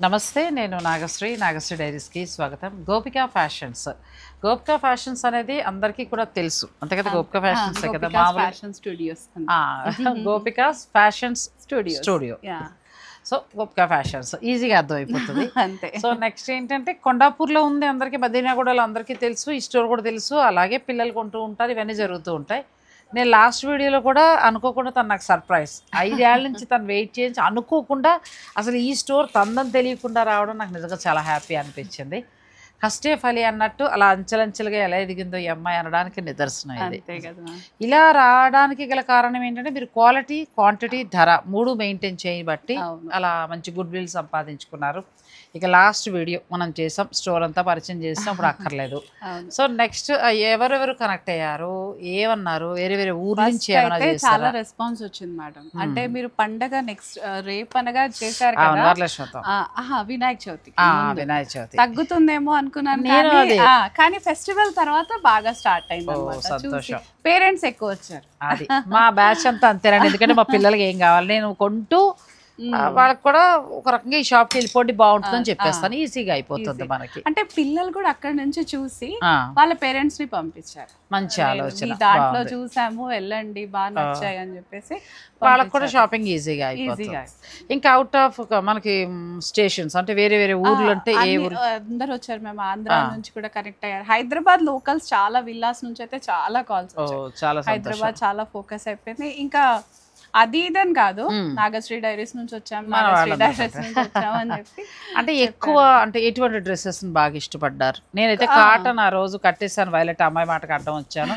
నమస్తే నేను నాగశ్రీ డైరీస్కి స్వాగతం. గోపికా ఫ్యాషన్స్ అనేది అందరికీ కూడా తెలుసు అంతే కదా. గోపికా ఫ్యాషన్స్ కదా ఫ్యాషన్ స్టూడియోస్. గోపికా ఫ్యాషన్స్ స్టూడియో. సో గోపికా ఫ్యాషన్స్ ఈజీగా అర్థమైపోతుంది అంతే. సో నెక్స్ట్ ఏంటంటే కొండాపూర్లో ఉంది, అందరికీ మదీనాగూడలో అందరికీ తెలుసు, ఈ స్టోర్ కూడా తెలుసు. అలాగే పిల్లలు కొంటూ ఉంటారు, ఇవన్నీ జరుగుతూ ఉంటాయి. నేను లాస్ట్ వీడియోలో కూడా అనుకోకుండా తను నాకు సర్ప్రైజ్ 5 ఏళ్ళ నుంచి తను వెయిట్ చేయించి అనుకోకుండా అసలు ఈ స్టోర్ తందని తెలియకుండా రావడం నాకు నిజంగా చాలా హ్యాపీ అనిపించింది. కష్టే ఫలి అన్నట్టు అలా అంచెలంచెలుగా ఎలా ఎదిగిందో ఈ అమ్మాయి అనడానికి నిదర్శనం ఇది. ఇలా రావడానికి గల కారణం ఏంటంటే మీరు క్వాలిటీ, క్వాంటిటీ, ధర 3 మెయింటైన్ చేయబట్టి అలా మంచి గుడ్ విల్ సంపాదించుకున్నారు. ఇక లాస్ట్ వీడియో మనం చేసాం, స్టోర్ అంతా పరిచయం చేసాం, ఇప్పుడు అక్కర్లేదు. సో నెక్స్ట్ ఎవరెవరు కనెక్ట్ అయ్యారు, ఏమన్నారు, వేరే వేరే ఊరు నుంచి చాలా రెస్పాన్స్ వచ్చింది మేడం. అంటే మీరు పండగ నెక్స్ట్ రేపు అనగా చేశారు కదా, వినాయక చవితి తగ్గుతుందేమో అనుకున్నాను, కానీ ఫెస్టివల్ తర్వాత బాగా స్టార్ట్ అయింది. పేరెంట్స్ ఎక్కువ వచ్చారు. అది మా బ్యాచ్ అంతా అంతేనండి, ఎందుకంటే మా పిల్లలకి ఏం కావాలి నేను కొంటూ వాళ్ళకి కూడా ఒక రకంగా ఈ షాప్కి వెళ్ళిపోండి బాగుంటుందని చెప్పేస్తాను, ఈజీగా అయిపోతుంది మనకి. అంటే పిల్లలు కూడా అక్కడ నుంచి చూసి వాళ్ళ పేరెంట్స్ ని పంపించారు. మంచి ఆలోచన, దాంట్లో చూసాము వెళ్ళండి బాగా నచ్చాయి అని చెప్పేసి వాళ్ళకి కూడా షాపింగ్ ఈజీగా అయిపోతుంది. ఇంకా అవుట్ ఆఫ్ మనకి స్టేషన్స్ అంటే వేరే వేరే ఊర్లు అంటే ఏ ఊరు అందరు వచ్చారు. మేము ఆంధ్ర నుంచి కూడా కనెక్ట్ అయ్యారు. హైదరాబాద్ లోకల్స్ చాలా విల్లాస్ నుంచి అయితే చాలా కాల్స్ వచ్చాయి. హైదరాబాద్ చాలా ఫోకస్ అయిపోయింది. ఇంకా అది ఇదని కాదు, నాగశ్రీ డైరీస్ నుంచి వచ్చాం, నాగశ్రీ డైరీస్ నుంచి వచ్చాం అని చెప్పి. అంటే ఎక్కువ అంటే ఎటువంటి డ్రెస్సెస్ బాగా ఇష్టపడ్డారు? నేనైతే కాటన్ ఆ రోజు కట్టేసాను, వైలెట్ అమ్మాయి మాట కట్టడం వచ్చాను.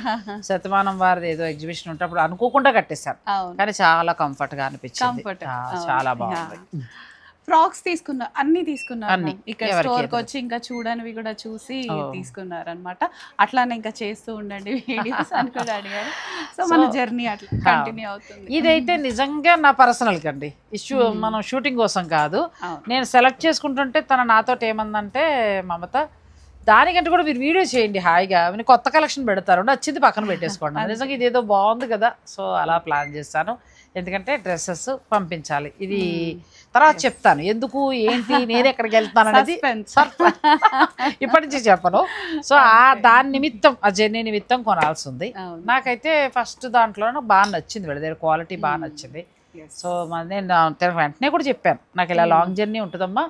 శతమానం వారిది ఏదో ఎగ్జిబిషన్ ఉంటే అప్పుడు అనుకోకుండా కట్టేశాను, కానీ చాలా కంఫర్ట్ గా అనిపించింది, చాలా బాగుంది. ఫ్రాక్స్ తీసుకున్నా, అన్ని తీసుకున్నారు. ఇక్కడ స్టోర్ కి వచ్చి ఇంకా చూడనివి కూడా చూసి తీసుకున్నారు అనమాట. అట్లానే ఇంకా చేస్తూ ఉండండి వీడియోస్ అని కూడా అడిగారు. సో మన జర్నీ అట్లా కంటిన్యూ అవుతుంది. ఇదైతే నిజంగా నా పర్సనల్ కండి, మనం షూటింగ్ కోసం కాదు, నేను సెలెక్ట్ చేసుకుంటుంటే తన నాతో ఏమందంటే, మమత దానికంటే కూడా మీరు వీడియో చేయండి హాయిగా, కొత్త కలెక్షన్ పెడతారు, నచ్చింది పక్కన పెట్టేసుకోండి. నిజంగా ఇదేదో బాగుంది కదా, సో అలా ప్లాన్ చేస్తాను. ఎందుకంటే డ్రెస్సెస్ పంపించాలి, ఇది తర్వాత చెప్తాను ఎందుకు ఏంటి నేను ఎక్కడికి వెళ్తాను అనేది ఇప్పటి నుంచి చెప్పను. సో దాని నిమిత్తం, ఆ జర్నీ నిమిత్తం కొనాల్సి ఉంది. నాకైతే ఫస్ట్ దాంట్లో బాగా నచ్చింది, వీళ్ళ దగ్గర క్వాలిటీ బాగా నచ్చింది. సో నేను వెంటనే కూడా చెప్పాను, నాకు ఇలా లాంగ్ జర్నీ ఉంటుందమ్మా,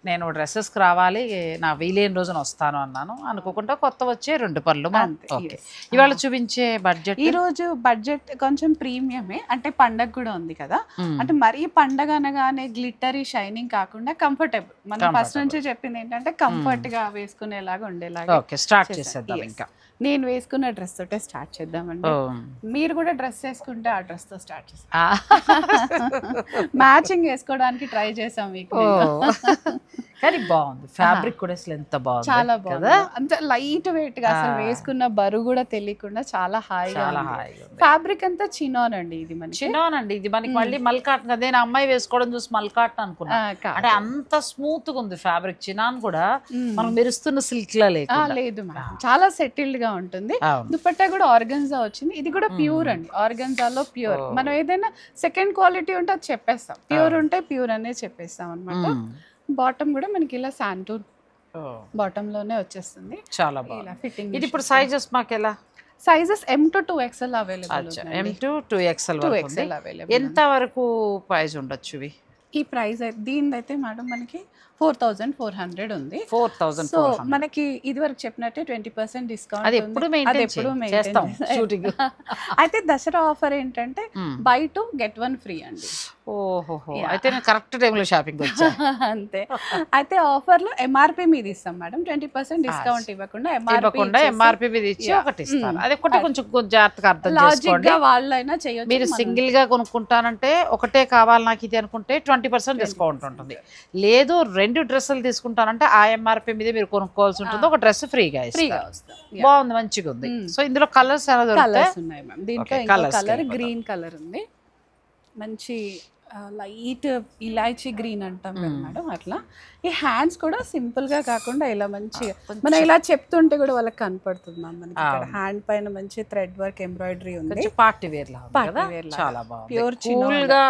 నేను డ్రెస్సెస్కి రావాలి, నా వీలైన రోజున వస్తాను అన్నాను. అనుకోకుండా కొత్త వచ్చే 2 పనులు. ఓకే, ఇవాళ చూపించే బడ్జెట్, ఈ రోజు బడ్జెట్ కొంచెం ప్రీమియమే, అంటే పండగ కూడా ఉంది కదా, అంటే మరీ పండగ అనగానే గ్లిటరీ షైనింగ్ కాకుండా కంఫర్టబుల్. మనం ఫస్ట్ నుంచి చెప్పింది ఏంటంటే కంఫర్ట్ గా వేసుకునేలాగా ఉండేలాగా. ఓకే, స్టార్ట్ చేసేద్దాం. ఇంకా నేను వేసుకున్న డ్రెస్ తోటే స్టార్ట్ చేద్దామండి. మీరు కూడా డ్రెస్ వేసుకుంటే ఆ డ్రెస్ తో స్టార్ట్ చేస్తాం, మ్యాచింగ్ వేసుకోవడానికి ట్రై చేసాం మీకు. కానీ బాగుంది, ఫ్యాబ్రిక్ కూడా అసలు ఎంత బాగుంది, చాలా బాగుంది. అంత లైట్ వెయిట్ గా, అసలు వేసుకున్న బరువు కూడా తెలియకుండా చాలా హాయిగా. ఫ్యాబ్రిక్ అంతా చినాన్ అండి, ఇది మనకి చినాన్ అండి, ఇది మనకి మళ్ళీ మల్కాటన్. అదే నా అమ్మాయి వేసుకోవడం చూసి మల్కాటన్ అనుకున్నా, అంటే అంత స్మూత్ గా ఉంది ఫ్యాబ్రిక్. చినాన్ కూడా మనం మెరుస్తున్న సిల్క్ లా లేదు, చాలా సెటిల్డ్ గా ఉంటుంది. దుపట్టా కూడా ఆర్గన్జా వచ్చింది, ఇది కూడా ప్యూర్ అండి, ఆర్గన్జాలో ప్యూర్. మనం ఏదైనా సెకండ్ క్వాలిటీ ఉంటే అది చెప్పేస్తాం, ప్యూర్ ఉంటే ప్యూర్ అనేది చెప్పేస్తాం అనమాట. బాటమ్ కూడా మనకి ఇలా శాంటూన్ బాటమ్ లోనే వచ్చేస్తుంది, చాలా బాగుంది ఫిట్టింగ్. ఇది ఇప్పుడు సైజెస్ మాకు ఎలా? Sizes M to 2XL available. M to 2XL available. ఎంత వరకు ప్రైస్ ఉండొచ్చు ఇవి? ఈ ప్రైస్ దీని అయితే మేడం మనకి 4400 ఉంది. 4400. సో మనకి ఇది వరకు చెప్పినట్టే 20% డిస్కౌంట్. అది ఎప్పుడు మెయింటైన్ చేస్తాం షూటింగ్. అయితే దసరా ఆఫర్ ఏంటంటే బై 2 get 1 ఫ్రీ అండి. ఓహో, అయితే నేను కరెక్ట్ టైంలో షాపింగ్ వచ్చా. అంతే. అయితే ఆఫర్ లో MRP మీద ఇస్తాం మేడం, 20% డిస్కౌంట్ ఇవ్వకుండా MRP మీద ఇచ్చి ఒకటి ఇస్తాను. అది ఒకటి కొంచెం జాగ్రత్తగా అర్థం చేసుకోండి. వాళ్ళైనా చేయొచ్చు. మీరు సింగిల్ గా కొనుక్కుంటానంటే ఒకటే కావాలి నాకు ఇది అనుకుంటే 20% డిస్కౌంట్ ఉంటుంది. లేదు 2 డ్రెస్సులు తీసుకుంటానంటే ఆ MRP మీద మీరు కొనుక్కోవాల్సి ఉంటుంది, ఒక డ్రెస్ ఫ్రీగా ఇస్తారు. బాగుంది, మంచిగా ఉంది. సో ఇందులో కలర్స్ ఎలా దొరుకుతాయి? ఉన్నాయి మ్యామ్. దీంట్లో ఇంకో కలర్ గ్రీన్ కలర్ ఉంది, మంచి లైట్ ఇలాచీ గ్రీన్ అంటాం కదా మేడం, అట్లా. ఈ హ్యాండ్స్ కూడా సింపుల్ గా కాకుండా ఇలా మంచిగా మనం ఇలా చెప్తుంటే కూడా వాళ్ళకి కనపడుతుంది మ్యామ్. మనకి ఇక్కడ హ్యాండ్ పైన మంచి థ్రెడ్ వర్క్ ఎంబ్రాయిడరీ ఉంది. పార్టీ వేర్ లాగా చాలా బాగుంది. ప్యూర్ కూల్ గా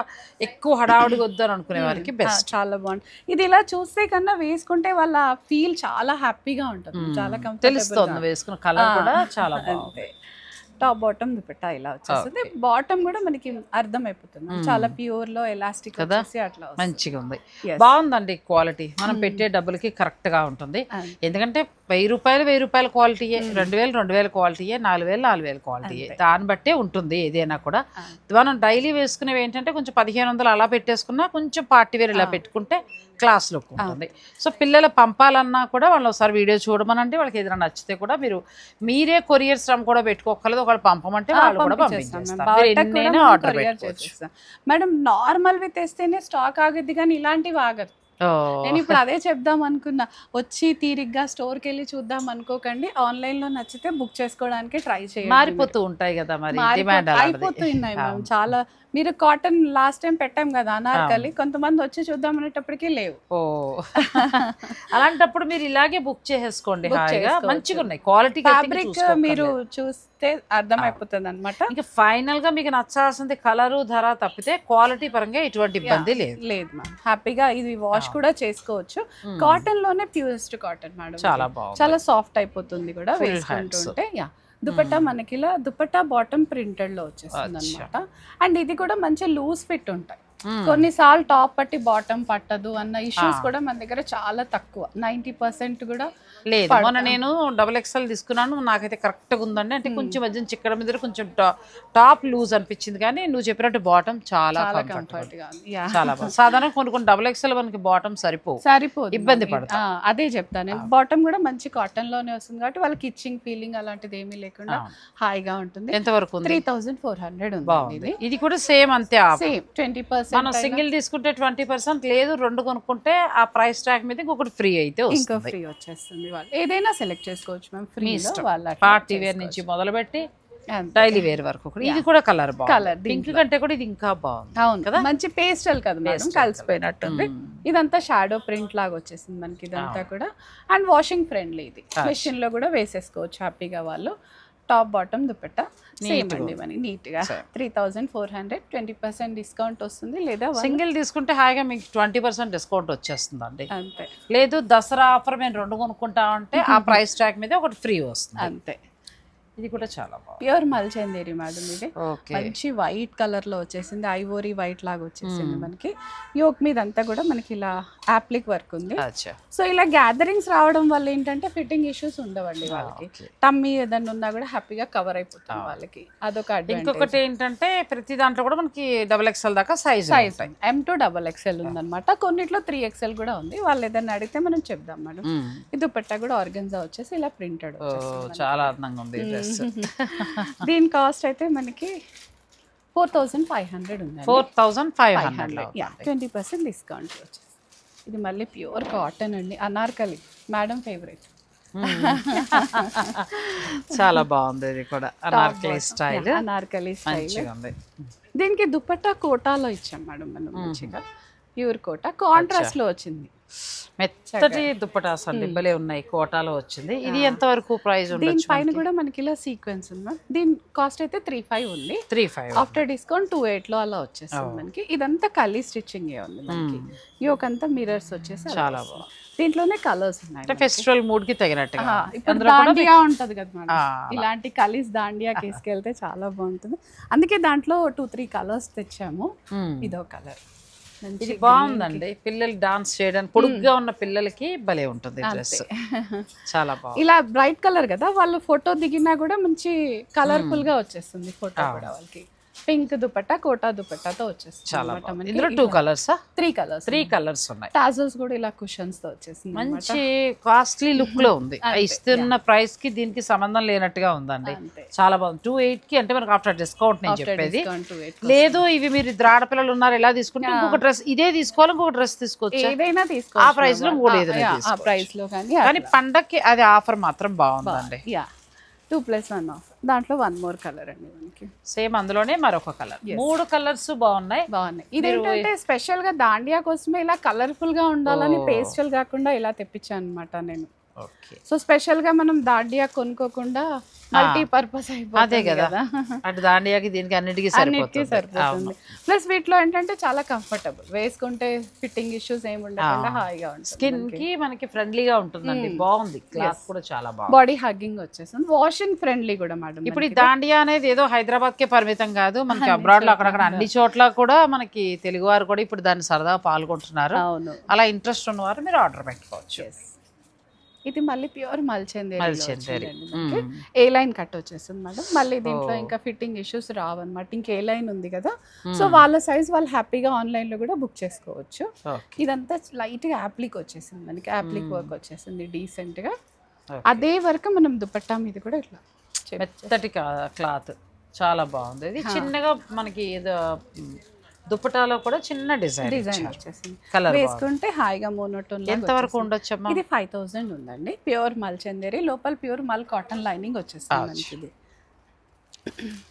ఎక్కువ హడావుడిగా వద్దని అనుకునే వారికి బెస్ట్. చాలా బాగుంది. ఇది ఇలా చూస్తే కన్నా వేసుకుంటే వాళ్ళ ఫీల్ చాలా హ్యాపీగా ఉంటుంది, చాలా కంఫర్టబుల్ తెలుస్తుంది. వేసుకున్న కలర్ కూడా చాలా బాగుంది. టాప్ బాటమ్ దుపట్టా ఇలా వచ్చేస్తుంది. బాటమ్ కూడా మనకి అర్థమైపోతుంది, చాలా ప్యూర్ లో ఎలాస్టిక్ వచ్చేసి అట్లా మంచిగా ఉంది. బాగుందండి క్వాలిటీ. మనం పెట్టే డబ్బులకి కరెక్ట్ గా ఉంటుంది. ఎందుకంటే 1000 రూపాయలు క్వాలిటీయే, 2000 క్వాలిటీయే, 4000 క్వాలిటీయే. దాన్ని బట్టే ఉంటుంది ఏదైనా కూడా. మనం డైలీ వేసుకునేవి ఏంటంటే కొంచెం 1500 అలా పెట్టేసుకున్నా, కొంచెం పార్టీ వేర్ ఇలా పెట్టుకుంటే క్లాస్ లుక్ ఉంటుంది. సో పిల్లలు పంపాలన్నా కూడా వాళ్ళు ఒకసారి వీడియో చూడమనంటే వాళ్ళకి ఏదైనా నచ్చితే కూడా మీరే కొరియర్ శ్రమ కూడా పెట్టుకోగలదు. ఒకళ్ళు పంపమంటే వాళ్ళు కూడా పంపించేస్తారు. మేడం నార్మల్ వి తెస్తేనే స్టాక్ ఆగుద్ది కానీ ఇలాంటివి ఆగదు. నేను ఇప్పుడు అదే చెప్దాం అనుకున్నా, వచ్చి తీరిగ్గా స్టోర్కి వెళ్ళి చూద్దాం అనుకోకండి. ఆన్లైన్ లో నచ్చితే బుక్ చేసుకోవడానికి ట్రై చేయండి. మారిపోతూ ఉంటాయి కదా, మరి అయిపోతున్నాయి మ్యామ్ చాలా. మీరు కాటన్ లాస్ట్ టైం పెట్టాం కదా అనార్కలి, కొంతమంది వచ్చి చూద్దాం అనేటప్పటికీ లేవు. అలాంటప్పుడు మీరు ఇలాగే బుక్ చేసేసుకోండి. మంచిగా ఉన్నాయి క్వాలిటీ. ఫ్యాబ్రిక్ మీరు చూస్తే అర్థమైపోతుంది అనమాట. ఇంకా ఫైనల్ గా మీకు నచ్చాల్సింది కలరు, ధర తప్పితే క్వాలిటీ పరంగా ఎటువంటి ఇబ్బంది లేదు మ్యామ్. హ్యాపీగా ఇది వాష్ కూడా చేసుకోవచ్చు. కాటన్ లోనే ప్యూరెస్ట్ కాటన్ మేడం, చాలా బాగుంది, చాలా సాఫ్ట్ అయిపోతుంది కూడా వేసుకుంటుంటే. దుపట్టా మనకి ఇలా దుపట్టా బాటమ్ ప్రింటెడ్ లో వచ్చేస్తుంది అనమాట. అండ్ ఇది కూడా మంచి లూజ్ ఫిట్ ఉంటాయి. కొన్నిసార్లు టాప్ పట్టి బాటమ్ పట్టదు అన్న ఇష్యూస్ కూడా మన దగ్గర చాలా తక్కువ, 90% కూడా లేదు. మొన్న నేను XXL తీసుకున్నాను, నాకైతే కరెక్ట్ గా ఉందండి. అంటే కొంచెం మధ్య చిక్కడ మీద కొంచెం టాప్ లూజ్ అనిపించింది, కానీ నువ్వు చెప్పినట్టు బాటమ్ చాలా కంఫర్ట్ గా ఉంది. చాలా బాగుంది. సాధారణంగా కొన్ని XXL మనకి బాటమ్ సరిపోదు, ఇబ్బంది పడతాం. అదే చెప్తాను. బాటమ్ కూడా మంచి కాటన్ లోనే వస్తుంది కాబట్టి వాళ్ళకి ఇచ్చింగ్ ఫీలింగ్ అలాంటిది ఏమీ లేకుండా హాయిగా ఉంటుంది. ఎంతవరకు 3400 ఉంది. ఇది కూడా సేమ్ అంతే, సేమ్ 20%. మనం సింగిల్ తీసుకుంటే 20%, లేదు 2 కొనుక్కుంటే ఆ ప్రైస్ ట్యాగ్ మీద ఇంకొకటి ఫ్రీ అయితే ఇంకో ఫ్రీ వచ్చేస్తుంది. వాళ్ళు ఏదైనా సెలెక్ట్ చేసుకోవచ్చు మ్యామ్ ఫ్రీ. పార్టీ వేర్ నుంచి మొదలుపెట్టి డైలీ వేర్ వరకు. ఇది కూడా కలర్ కలర్ పింక్ కంటే కూడా ఇది ఇంకా బాగుంది. అవును కదా, మంచి పేస్టల్ కదా మేడం, కలిసిపోయినట్టుంది. ఇదంతా షాడో ప్రింట్ లాగా వచ్చేసింది మనకి ఇదంతా కూడా. అండ్ వాషింగ్ ఫ్రెండ్లీ, ఇది మెషిన్ లో కూడా వేసేసుకోవచ్చు హ్యాపీగా వాళ్ళు. టాప్ బాటమ్ దుపట్టా సేమ్ అండి, మనకి నీట్ గా 3400, 20% డిస్కౌంట్ వస్తుంది. లేదా సింగిల్ తీసుకుంటే హాయిగా మీకు 20% డిస్కౌంట్ వచ్చేస్తుంది అండి. అంతే. లేదు దసరా ఆఫర్ మేము 2 కొనుక్కుంటామంటే ఆ ప్రైస్ ట్యాగ్ మీద ఒకటి ఫ్రీ వస్తుంది అంతే. ఇది కూడా చాలా బాగుంది. ప్యూర్ మల్చందేరి మేడం, ఇది మంచి వైట్ కలర్ లో వచ్చేసింది, ఐవోరీ వైట్ లాగా వచ్చేసింది మనకి. యోక్ మీద అంతా కూడా మనకి ఇలా యాప్లిక్ వర్క్ ఉంది. సో ఇలా గ్యాదరింగ్స్ రావడం వల్ల ఏంటంటే ఫిట్టింగ్ ఇష్యూస్ ఉండవండి వాళ్ళకి. టమ్మీ ఏదైనా ఉన్నా కూడా హ్యాపీగా కవర్ అయిపోతుంది వాళ్ళకి, అదొక అడ్వాంటేజ్. ఇంకొకటి ఏంటంటే ప్రతి దాంట్లో కూడా మనకి XXL దాకా సైజ్ M to XXL ఉందన్నమాట. కొన్నిట్లో 3XL కూడా ఉంది. వాళ్ళు ఏదైనా అడిగితే మనం చెప్దాం మేడం. ఇది దుపట్టా కూడా ఆర్గన్జా వచ్చేసి ఇలా ప్రింటెడ్, చాలా అందంగా ఉంది. దీని కాస్ట్ అయితే మనకి 4500 ఉంది. 4500, 20% డిస్కౌంట్ వచ్చేసి. ఇది మళ్ళీ ప్యూర్ కాటన్ అండి, అనార్కలి మేడం ఫేవరెట్. చాలా బాగుంది. ఇది కూడా అనార్కలి స్టైల్, అనార్కలి స్టైల్. దీనికి దుపట్టా కోటాలో ఇచ్చాం మేడం మనం, మంచిగా ప్యూర్ కోటా కాంట్రాస్ట్ లో వచ్చింది. మెత్తటి దుప్పటాస్ అండి, భలే ఉన్నాయి. కోటాలో వచ్చింది. ఇది ఎంత వరకు ప్రైస్ ఉండొచ్చు? దీని పైన కూడా మనకి ఇలా సీక్వెన్స్ ఉంది. దీని కాస్ట్ అయితే 35 ఉంది. 35 ఆఫ్టర్ డిస్కౌంట్ 28 లో అలా వచ్చేస్తుంది మనకి. ఇదంతా కలీ స్టిచ్చింగ్ ఉంది మనకి. యోక్ అంతా మిర్రర్స్ వచ్చేసి చాలా బాగుంది. దీంట్లోనే కలర్స్ ఉన్నాయి, ఫెస్టివల్ మూడ్ కి తగినట్టుగా. ఇప్పుడు దాండియా ఉంటది కదా మేడం, ఇలాంటి కలీస్ దాండియా తీసుకెళ్తే చాలా బాగుంటుంది. అందుకే దాంట్లో 2-3 కలర్స్ తెచ్చాము. ఇదో కలర్ ఇది బాగుందండి. పిల్లలు డాన్స్ చేయడానికి, పొడుగ్గా ఉన్న పిల్లలకి భలే ఉంటుంది డ్రెస్, చాలా బాగుంది. ఇలా బ్రైట్ కలర్ కదా, వాళ్ళు ఫోటో దిగినా కూడా మంచి కలర్ఫుల్ గా వచ్చేస్తుంది ఫోటో కూడా వాళ్ళకి. పింక్ దుపట్టా కోటా దుపట్టాతో వచ్చేస్తుంది. ఇందులో 2 కలర్స్, 3 కలర్స్ ఉన్నాయి. టాజల్స్ కూడా ఇలా కుషన్స్ తో వచ్చేసింది. మంచి కాస్ట్లీ లుక్ లో ఉంది. ఇస్తున్న ప్రైస్ కి దీనికి సంబంధం లేనట్టుగా ఉందండి, చాలా బాగుంది. 28 కి అంటే మనకు ఆఫ్టర్ డిస్కౌంట్ నేను చెప్పేది. లేదు ఇవి మీరు ఇద్దరు ఆడపిల్లలు ఉన్నారు ఎలా తీసుకుంటే ఇంకొక డ్రెస్ ఇదే తీసుకోవాలి, ఇంకొక డ్రెస్ తీసుకోవచ్చు, ఏదైనా తీసుకోవచ్చు. ఆ ప్రైస్ లో 3 ఏదైనా ప్రైస్ లో. కానీ పండక్కి అది ఆఫర్ మాత్రం బాగుందండి. 2+1 ఆఫ్. దాంట్లో 1 మోర్ కలర్ అండి మనకి. సేమ్ అందులోనే మరొక కలర్. 3 కలర్స్ బాగున్నాయి. ఇదేంటంటే స్పెషల్ గా దాండియా కోసమే ఇలా కలర్ఫుల్ గా ఉండాలని పేస్టల్ కాకుండా ఇలా తెప్పించాను అనమాట నేను. సో స్పెషల్ గా మనం దాండియా కొనుక్కోకుండా మల్టీపర్పస్ అయిపోతుంది కదా, అటు దాండియాకి దీనికి అన్నిటికీ సరిపోతుంది. ప్లస్ వీటిలో ఏంటంటే చాలా కంఫర్టబుల్, వేసుకుంటే ఫిట్టింగ్ ఇష్యూస్ ఏమి ఉండకుండా హాయిగా ఉంటుంది. స్కిన్ కి మనకి ఫ్రెండ్లీగా ఉంటుందండి. బాగుంది, క్లాత్ కూడా చాలా బాగుంది. బాడీ హగ్గింగ్ వచ్చేస్తుంది, వాషింగ్ ఫ్రెండ్లీ కూడా మేడం. ఇప్పుడు ఈ దాండియా అనేది ఏదో హైదరాబాద్ కే పరిమితం కాదు, మనకి అబ్రాడ్ లో అక్కడక్కడ అన్ని చోట్ల కూడా మనకి తెలుగు వారు కూడా ఇప్పుడు దాన్ని సరదాగా పాల్గొంటున్నారు. అవును, అలా ఇంట్రెస్ట్ ఉన్నవారు మీరు ఆర్డర్ పెట్టుకోవచ్చు. ఇది మళ్ళీ ప్యూర్ మల్చందేరి, ఏ లైన్ కట్ వచ్చేస్తుంది మేడం. మళ్ళీ దీంట్లో ఇంకా ఫిట్టింగ్ ఇష్యూస్ రావన్నమాట. ఇంకా ఏ లైన్ ఉంది కదా, సో వాళ్ళ సైజ్ వాళ్ళు హ్యాపీగా ఆన్లైన్ లో కూడా బుక్ చేసుకోవచ్చు. ఇదంతా లైట్ గా యాప్లిక్ వచ్చేసింది మనకి, యాప్లిక్ వర్క్ వచ్చేసింది డీసెంట్ గా. అదే వరకు మనం దుపట్టా మీద కూడా ఇట్లా మెత్తటి క్లాత్ చాలా బాగుంది. ఇది చిన్నగా మనకి దుపట్టాలో కూడా చిన్న డిజైన్ వచ్చేసింది. వేసుకుంటే హాయిగా మోనోటోన్. ఎంత వరకు ఉండొచ్చు? ఇది 5000 ఉందండి. ప్యూర్ మల్ చందేరి, లోపల ప్యూర్ మల్ కాటన్ లైనింగ్ వచ్చేస్తుంది.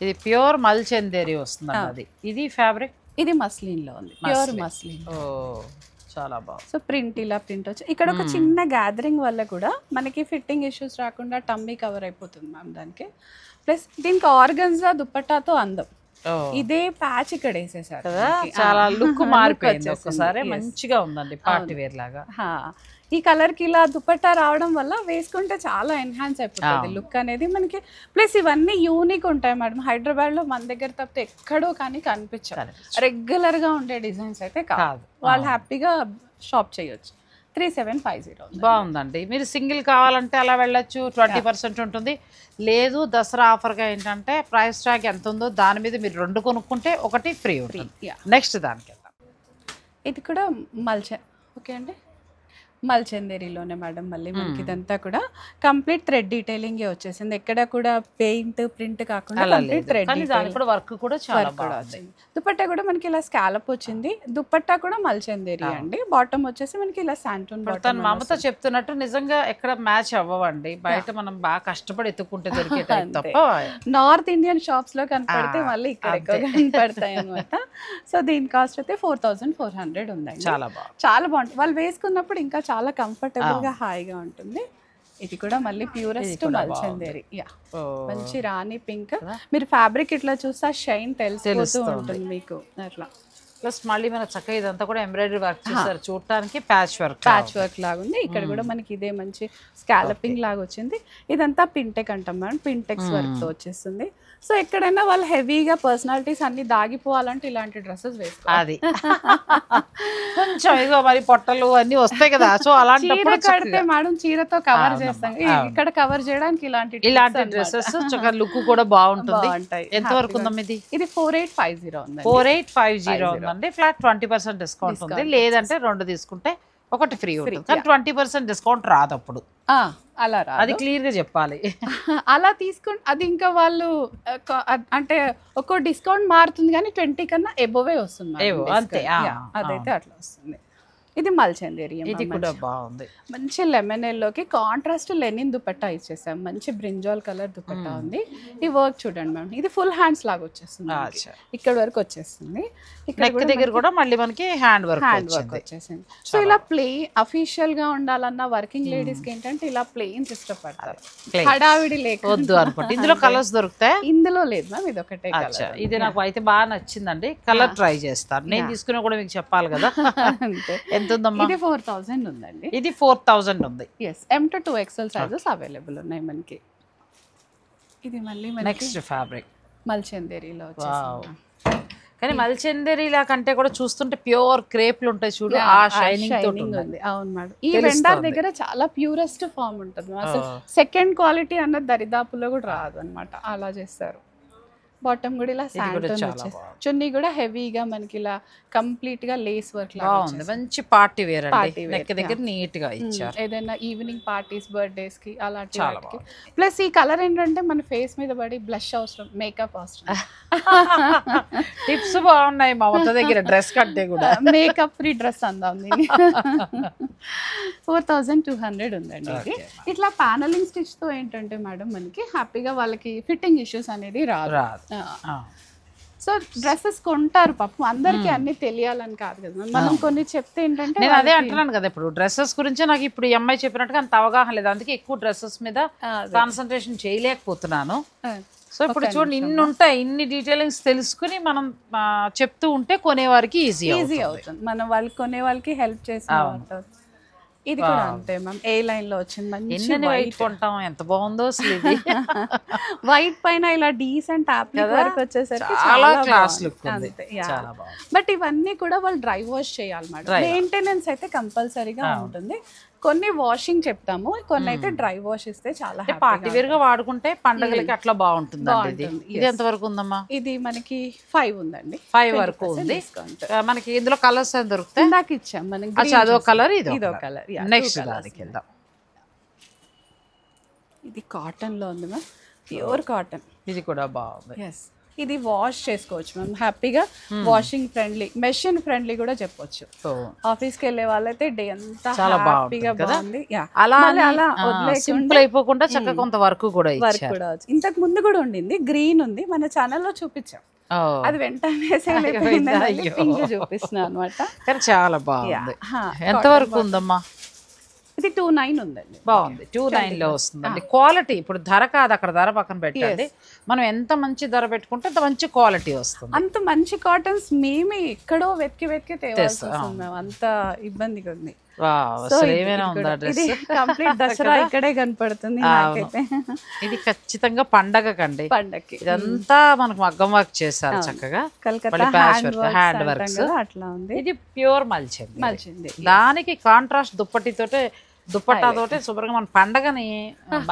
ఇది ప్యూర్ మల్ చందేరి వస్తుంది అది. ఇది ఫ్యాబ్రిక్, ఇది మస్లిన్ లో ఉంది, ప్యూర్ మస్లిన్. చాలా బాగుంది. సో ప్రింట్ ఇలా ప్రింట్ వచ్చి ఇక్కడ ఒక చిన్న గ్యాదరింగ్ వల్ల కూడా మనకి ఫిట్టింగ్ ఇష్యూస్ రాకుండా టమ్మీ కవర్ అయిపోతుంది మ్యామ్ దానికి. ప్లస్ దీనికి ఆర్గన్జా దుపట్టాతో అందం. ఇదే ప్యాచ్ ఇక్కడ వేసేసారు కదా, చాలా లుక్ మారిపోయింది ఒకసారి. మంచిగా ఉందండి, పార్టీ వేర్ లాగా. ఈ కలర్ కి ఇలా దుపట్టా రావడం వల్ల వేసుకుంటే చాలా ఎన్హాన్స్ అయిపోతుంది లుక్ అనేది మనకి. ప్లస్ ఇవన్నీ యూనిక్ ఉంటాయి మేడం. హైదరాబాద్ లో మన దగ్గర తప్పితే ఎక్కడో కానీ కనిపించాలి. రెగ్యులర్ గా ఉండే డిజైన్స్ అయితే కాదు, వాళ్ళు హ్యాపీగా షాప్ చేయొచ్చు. 3750 బాగుందండి. మీరు సింగిల్ కావాలంటే అలా వెళ్ళొచ్చు, 20% ఉంటుంది. లేదు దసరా ఆఫర్గా ఏంటంటే ప్రైస్ ట్యాగ్ ఎంత ఉందో దాని మీద మీరు 2 కొనుక్కుంటే ఒకటి ఫ్రీ ఉంటుంది. నెక్స్ట్ దానికి వెళ్దాం. ఇది కూడా ఓకే అండి, మల్చందేరిలోనే మేడం. మళ్ళీ మనకి ఇదంతా కూడా కంప్లీట్ థ్రెడ్ డీటెయిలింగ్ వచ్చేసింది. ఎక్కడ కూడా పెయింట్ ప్రింట్ కాకుండా కంప్లీట్ థ్రెడ్ వర్క్ కూడా చాలా బాగుంది. దుపట్టా కూడా మనకి ఇలా స్కాలప్ వచ్చింది. దుపట్టా కూడా మల్చందేరి అండి. బాటమ్ వచ్చేసి మనకి ఇలా శాంటూన్ బాటమ్. మమత చెప్తున్నట్టు నిజంగా ఎక్కడ మ్యాచ్ అవ్వండి, బయట మనం బాగా కష్టపడి ఎత్తుకుంటే దొరికే తప్ప నార్త్ ఇండియన్ షాప్స్ లో కనపడితే మళ్ళీ ఇక్కడ ఎక్కువ కనపడతాయి అనమాట. సో దీని కాస్ట్ అయితే 4400 ఉందండి. చాలా బాగుంటుంది. వాళ్ళు వేసుకున్నప్పుడు ఇంకా చాలా కంఫర్టబుల్ గా హాయిగా ఉంటుంది. ఇది కూడా మళ్ళీ ప్యూరెస్ట్ మల్చందేరి. మంచి రాణి పింక్. మీరు ఫ్యాబ్రిక్ ఇట్లా చూస్తే షైన్ తెలిసిపోతూ ఉంటుంది మీకు అట్లా. ప్లస్ మళ్ళీ మన చక్కగా ఇదంతా కూడా ఎంబ్రాయిడరీ వర్క్ చేస్తారు, చూడటానికి ప్యాచ్ వర్క్ లాగా ఉంది. ఇక్కడ కూడా మనకి ఇదే మంచి స్కాలపింగ్ లాగా వచ్చింది. ఇదంతా పింటెక్ అంటాం మేడం, పింటెక్స్ వర్క్ తో వచ్చేస్తుంది. సో ఎక్కడైనా వాళ్ళు హెవీగా పర్సనాలిటీస్ అన్ని దాగిపోవాలంటే ఇలాంటి డ్రెస్సెస్ వేసుకోవాలి. కొంచెం ఇదిగో మరి పొట్టలు అన్ని వస్తాయి కదా, సో అలాంటప్పుడు కడితే మేడం చీరతో కవర్ చేస్తాం. ఇక్కడ కవర్ చేయడానికి ఇలాంటి డ్రెస్సెస్ చక్కగా లుక్ కూడా బాగుంటుంది. ఎంత వరకు ఉందమ్మా ఇది? ఇది 4850 ఉంది. 4850 ఉందండి. ఫ్లాట్ 20% డిస్కౌంట్ ఉంది. లేదంటే 2 తీసుకుంటే ఒకటి ఫ్రీ ఉంటుంది. కానీ 20% డిస్కౌంట్ రాదు అప్పుడు. అలా రాదు, అది క్లియర్ గా చెప్పాలి. అలా తీసుకుంటే అది ఇంకా వాళ్ళు అంటే ఒక్కో డిస్కౌంట్ మారుతుంది కానీ 20 కన్నా ఎబోవే వస్తుంది అంతే. అదైతే అట్లా వస్తుంది. ఇది మల్చందేరి, ఇది కూడా బాగుంది. మంచి లెమన్ ఎల్లోకి కాంట్రాస్ట్ లెనిన్ దుపట్టా ఇచ్చేసాం. మంచి బ్రింజాల్ కలర్ దుపట్టా ఉంది. ఈ వర్క్ చూడండి మ్యామ్, ఇది ఫుల్ హ్యాండ్స్ లాగా వచ్చేస్తుంది, ఇక్కడ వరకు వచ్చేస్తుంది. ఇక్కడ దగ్గర కూడా మళ్ళీ మనకి హ్యాండ్ వర్క్ వచ్చేసింది. సో ఇలా అఫీషియల్ గా ఉండాలన్న వర్కింగ్ లేడీస్ కి ఏంటంటే ఇలా ప్లెయిన్స్ ఇష్టపడతారు, హడావిడి లేకొద్దు అనుకుంటే. ఇందులో కలర్స్ దొరుకుతాయి? ఇందులో లేదు మ్యామ్, ఇది ఒకటే కలర్. ఇది నాకు అయితే బాగా నచ్చిందండి. కలర్ ట్రై చేస్తాను. నేను తీసుకున్నా కూడా మీకు చెప్పాలి కదా. అంతే. ఎంత ఉందమ్మా? ఇది 4000 ఉందండి. ఇది 4000 ఉంది. M to 2XL sizes available ఉన్నాయి మనకి. ఇది మళ్ళీ నెక్స్ట్ ఫ్యాబ్రిక్ మల్చందేరిలో వచ్చేసింది. కానీ మల్చందేరిలా కంటే కూడా చూస్తుంటే ప్యూర్ క్రేప్లు ఉంటాయి చూడు, ఆ షైనింగ్ ఉంది. అవును మేడం, ఈ వెండర్ దగ్గర చాలా ప్యూరెస్ట్ ఫామ్ ఉంటుంది. అసలు సెకండ్ క్వాలిటీ అన్నది దరిదాపులో కూడా రాదు అనమాట, అలా చేస్తారు. బాటమ్ కూడా ఇలా శాంటన్ వచ్చేసి, చున్నీ కూడా హెవీగా మనకి ఇలా కంప్లీట్ గా లేస్ వర్క్ లాగా ఉంది. మంచి పార్టీ వేర్ అండి, నెక్ దగ్గర నీట్ గా ఇచ్చారు. ఏదైనా ఈవినింగ్ పార్టీస్, బర్త్డేస్ కి అలాంటి వాటికి. ప్లస్ ఈ కలర్ ఏంటంటే మన ఫేస్ మీద పడి బ్లష్ అవసరం, మేకప్ అవసరం. టిప్స్ బాగున్నాయి మా మొత్తం దగ్గర డ్రెస్ కంటే కూడా. మేకప్ ఫ్రీ డ్రెస్ అందాం దీన్ని. 4200 ఉందండి ఇది. ఇట్లా ప్యానలింగ్ స్టిచ్ తో ఏంటంటే మేడం మనకి హ్యాపీగా వాళ్ళకి ఫిట్టింగ్ ఇష్యూస్ అనేది రాదు. సో డ్రెస్సెస్ కొంటారు పాపం, అందరికి అన్ని తెలియాలని కాదు కదా, మనం కొన్ని చెప్తే ఏంటంటే. నేను అదే అంటున్నాను కదా, ఇప్పుడు డ్రెస్సెస్ గురించి నాకు ఇప్పుడు ఈ అమ్మాయి చెప్పినట్టుగా అంత అవగాహన లేదు, అందుకే ఎక్కువ డ్రెస్సెస్ మీద కాన్సన్ట్రేషన్ చేయలేకపోతున్నాను. సో ఇప్పుడు చూడండి ఇన్ని ఉంటాయి, ఇన్ని డీటెయిలింగ్స్ తెలుసుకుని మనం చెప్తూ ఉంటే కొనేవారికి ఈజీ అవుతుంది, మనం వాళ్ళకి కొనే వాళ్ళకి హెల్ప్ చేసిన. ఇది కూడా అంతే మ్యామ్, ఏ లైన్ లో వచ్చింది మంచి వైట్ కొంటాం, ఎంత బాగుందో అసలు ఇది. వైట్ పైన ఇలా డీసెంట్ అప్లిక్ వర్క్ వచ్చేసరికి చాలా క్లాస్ లుక్ ఉంది. బట్ ఇవన్నీ కూడా వాళ్ళు డ్రై వాష్ చేయాలి మేడం, మెయింటెనెన్స్ అయితే కంపల్సరీగా ఉంటుంది. కొన్ని వాషింగ్ చెప్తాము, కొన్ని అయితే డ్రై వాష్ ఇస్తే చాలా పార్టీ వేర్ గా వాడుకుంటే పండగలకి అట్లా బాగుంటుంది. ఇది ఎంత వరకు ఉందమ్మా? ఇది మనకి 5 ఉందండి, 5 వరకు ఉంది. మనకి ఇందులో కలర్స్ అని దొరుకుతాయి, ఇందాక ఇచ్చాం మనకి. అదో కలర్, ఇదో కలర్. నెక్స్ట్ దానికి వెళ్దాం. ఇది కాటన్ లో ఉంది మ్యామ్, ప్యూర్ కాటన్. ఇది కూడా బాగుంది. ఇది వాష్ చేసుకోవచ్చు మ్యామ్ హ్యాపీగా, వాషింగ్ ఫ్రెండ్లీ, మెషిన్ ఫ్రెండ్లీ కూడా చెప్పొచ్చు. ఆఫీస్కి వెళ్ళే వాళ్ళైతే డే అంతా హ్యాపీగా బాగుంది. అలా సింపుల్ అయిపోకుండా చక్కగా కొంత వర్క్ కూడా ఇంతకు ముందు కూడా ఉండింది, గ్రీన్ ఉంది, మన ఛానల్లో చూపించాం. అది వెంటనే పింక్ చూపిస్తున్నా అనమాట. చాలా బాగుంది. ఎంత వరకు ఉందమ్మా? ఇది 29 ఉందండి. బాగుంది, 29 లో వస్తుందండి. క్వాలిటీ ఇప్పుడు ధర కాదు, అక్కడ ధర పక్కన పెట్టండి, మనం ఎంత మంచి ధర పెట్టుకుంటే అంత మంచి క్వాలిటీ వస్తుంది. అంత మంచి కాటన్స్ మేమే ఎక్కడో వెతికి తేవాల్సి వస్తుంది, అంత ఇబ్బందిగా ఉంది. కంప్లీట్ దసరా ఇక్కడే కనపడుతుంది నాకైతే. ఇది ఖచ్చితంగా పండగ కండి, పండగకి. ఇదంతా మనకు మగ్గం వర్క్ చేశారు చక్కగా, హ్యాండ్ వర్క్స్ అట్లా ఉంది. ఇది ప్యూర్ మల్చింది, దానికి కాంట్రాస్ట్ దుప్పట్టాతోటే శుభ్రంగా మన పండగని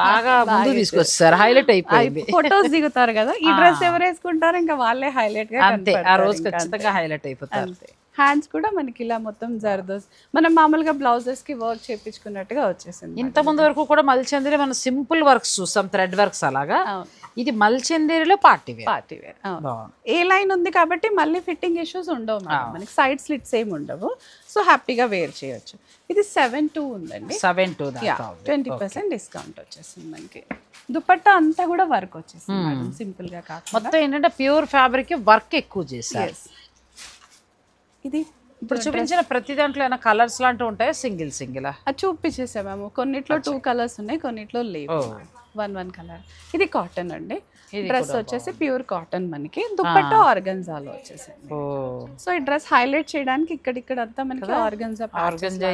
బాగా ముందు తీసుకొచ్చారు, హైలైట్ అయిపోయింది. ఫొటోస్ దిగుతారు కదా, ఈ డ్రెస్ ఎవరు వేసుకుంటారు ఇంకా వాళ్ళే హైలైట్ గా, అంతే ఆ రోజు ఖచ్చితంగా హైలైట్ అయిపోతారు. హ్యాండ్స్ కూడా మనకి ఇలా మొత్తం జర్దోస్, మనం మామూలుగా బ్లౌజెస్ కి వర్క్ చేయించుకున్నట్టుగా వచ్చేసింది. ఇంత ముందు వరకు కూడా మల్చందేరి మనం సింపుల్ వర్క్స్ చూస్తాం, థ్రెడ్ వర్క్స్ అలాగా. ఇది మల్చందేరిలో పార్టీ వేర్. ఏ లైన్ ఉంది కాబట్టి మళ్ళీ ఫిట్టింగ్ ఇష్యూస్ ఉండవు మనకి, సైడ్ స్లిట్స్ ఏమి ఉండవు, సో హ్యాపీగా వేర్ చేయొచ్చు. ఇది 7/2 ఉందండి, 20% డిస్కౌంట్ వచ్చేసింది మనకి. దుపట్టా అంతా కూడా వర్క్ వచ్చేసింది సింపుల్ గా కాకుండా. మొత్తం ఏంటంటే ప్యూర్ ఫ్యాబ్రిక్ వర్క్ ఎక్కువ చేశారు. ఇది ఇప్పుడు చూపించిన ప్రతి దాంట్లో ఏమైనా కలర్స్ లాంటివి ఉంటాయా? సింగిల్ అది చూపించేసా మేము, కొన్నిట్లో 2 కలర్స్ ఉన్నాయి, కొన్నిట్లో లేవు, 1 కలర్. ఇది కాటన్ అండి, డ్రెస్ వచ్చేసి ప్యూర్ కాటన్, మనకి దుపట్టా ఆర్గన్జాలో వచ్చేసింది. సో ఈ డ్రెస్ హైలైట్ చేయడానికి ఇక్కడ అంతా మనకి ఆర్గంజా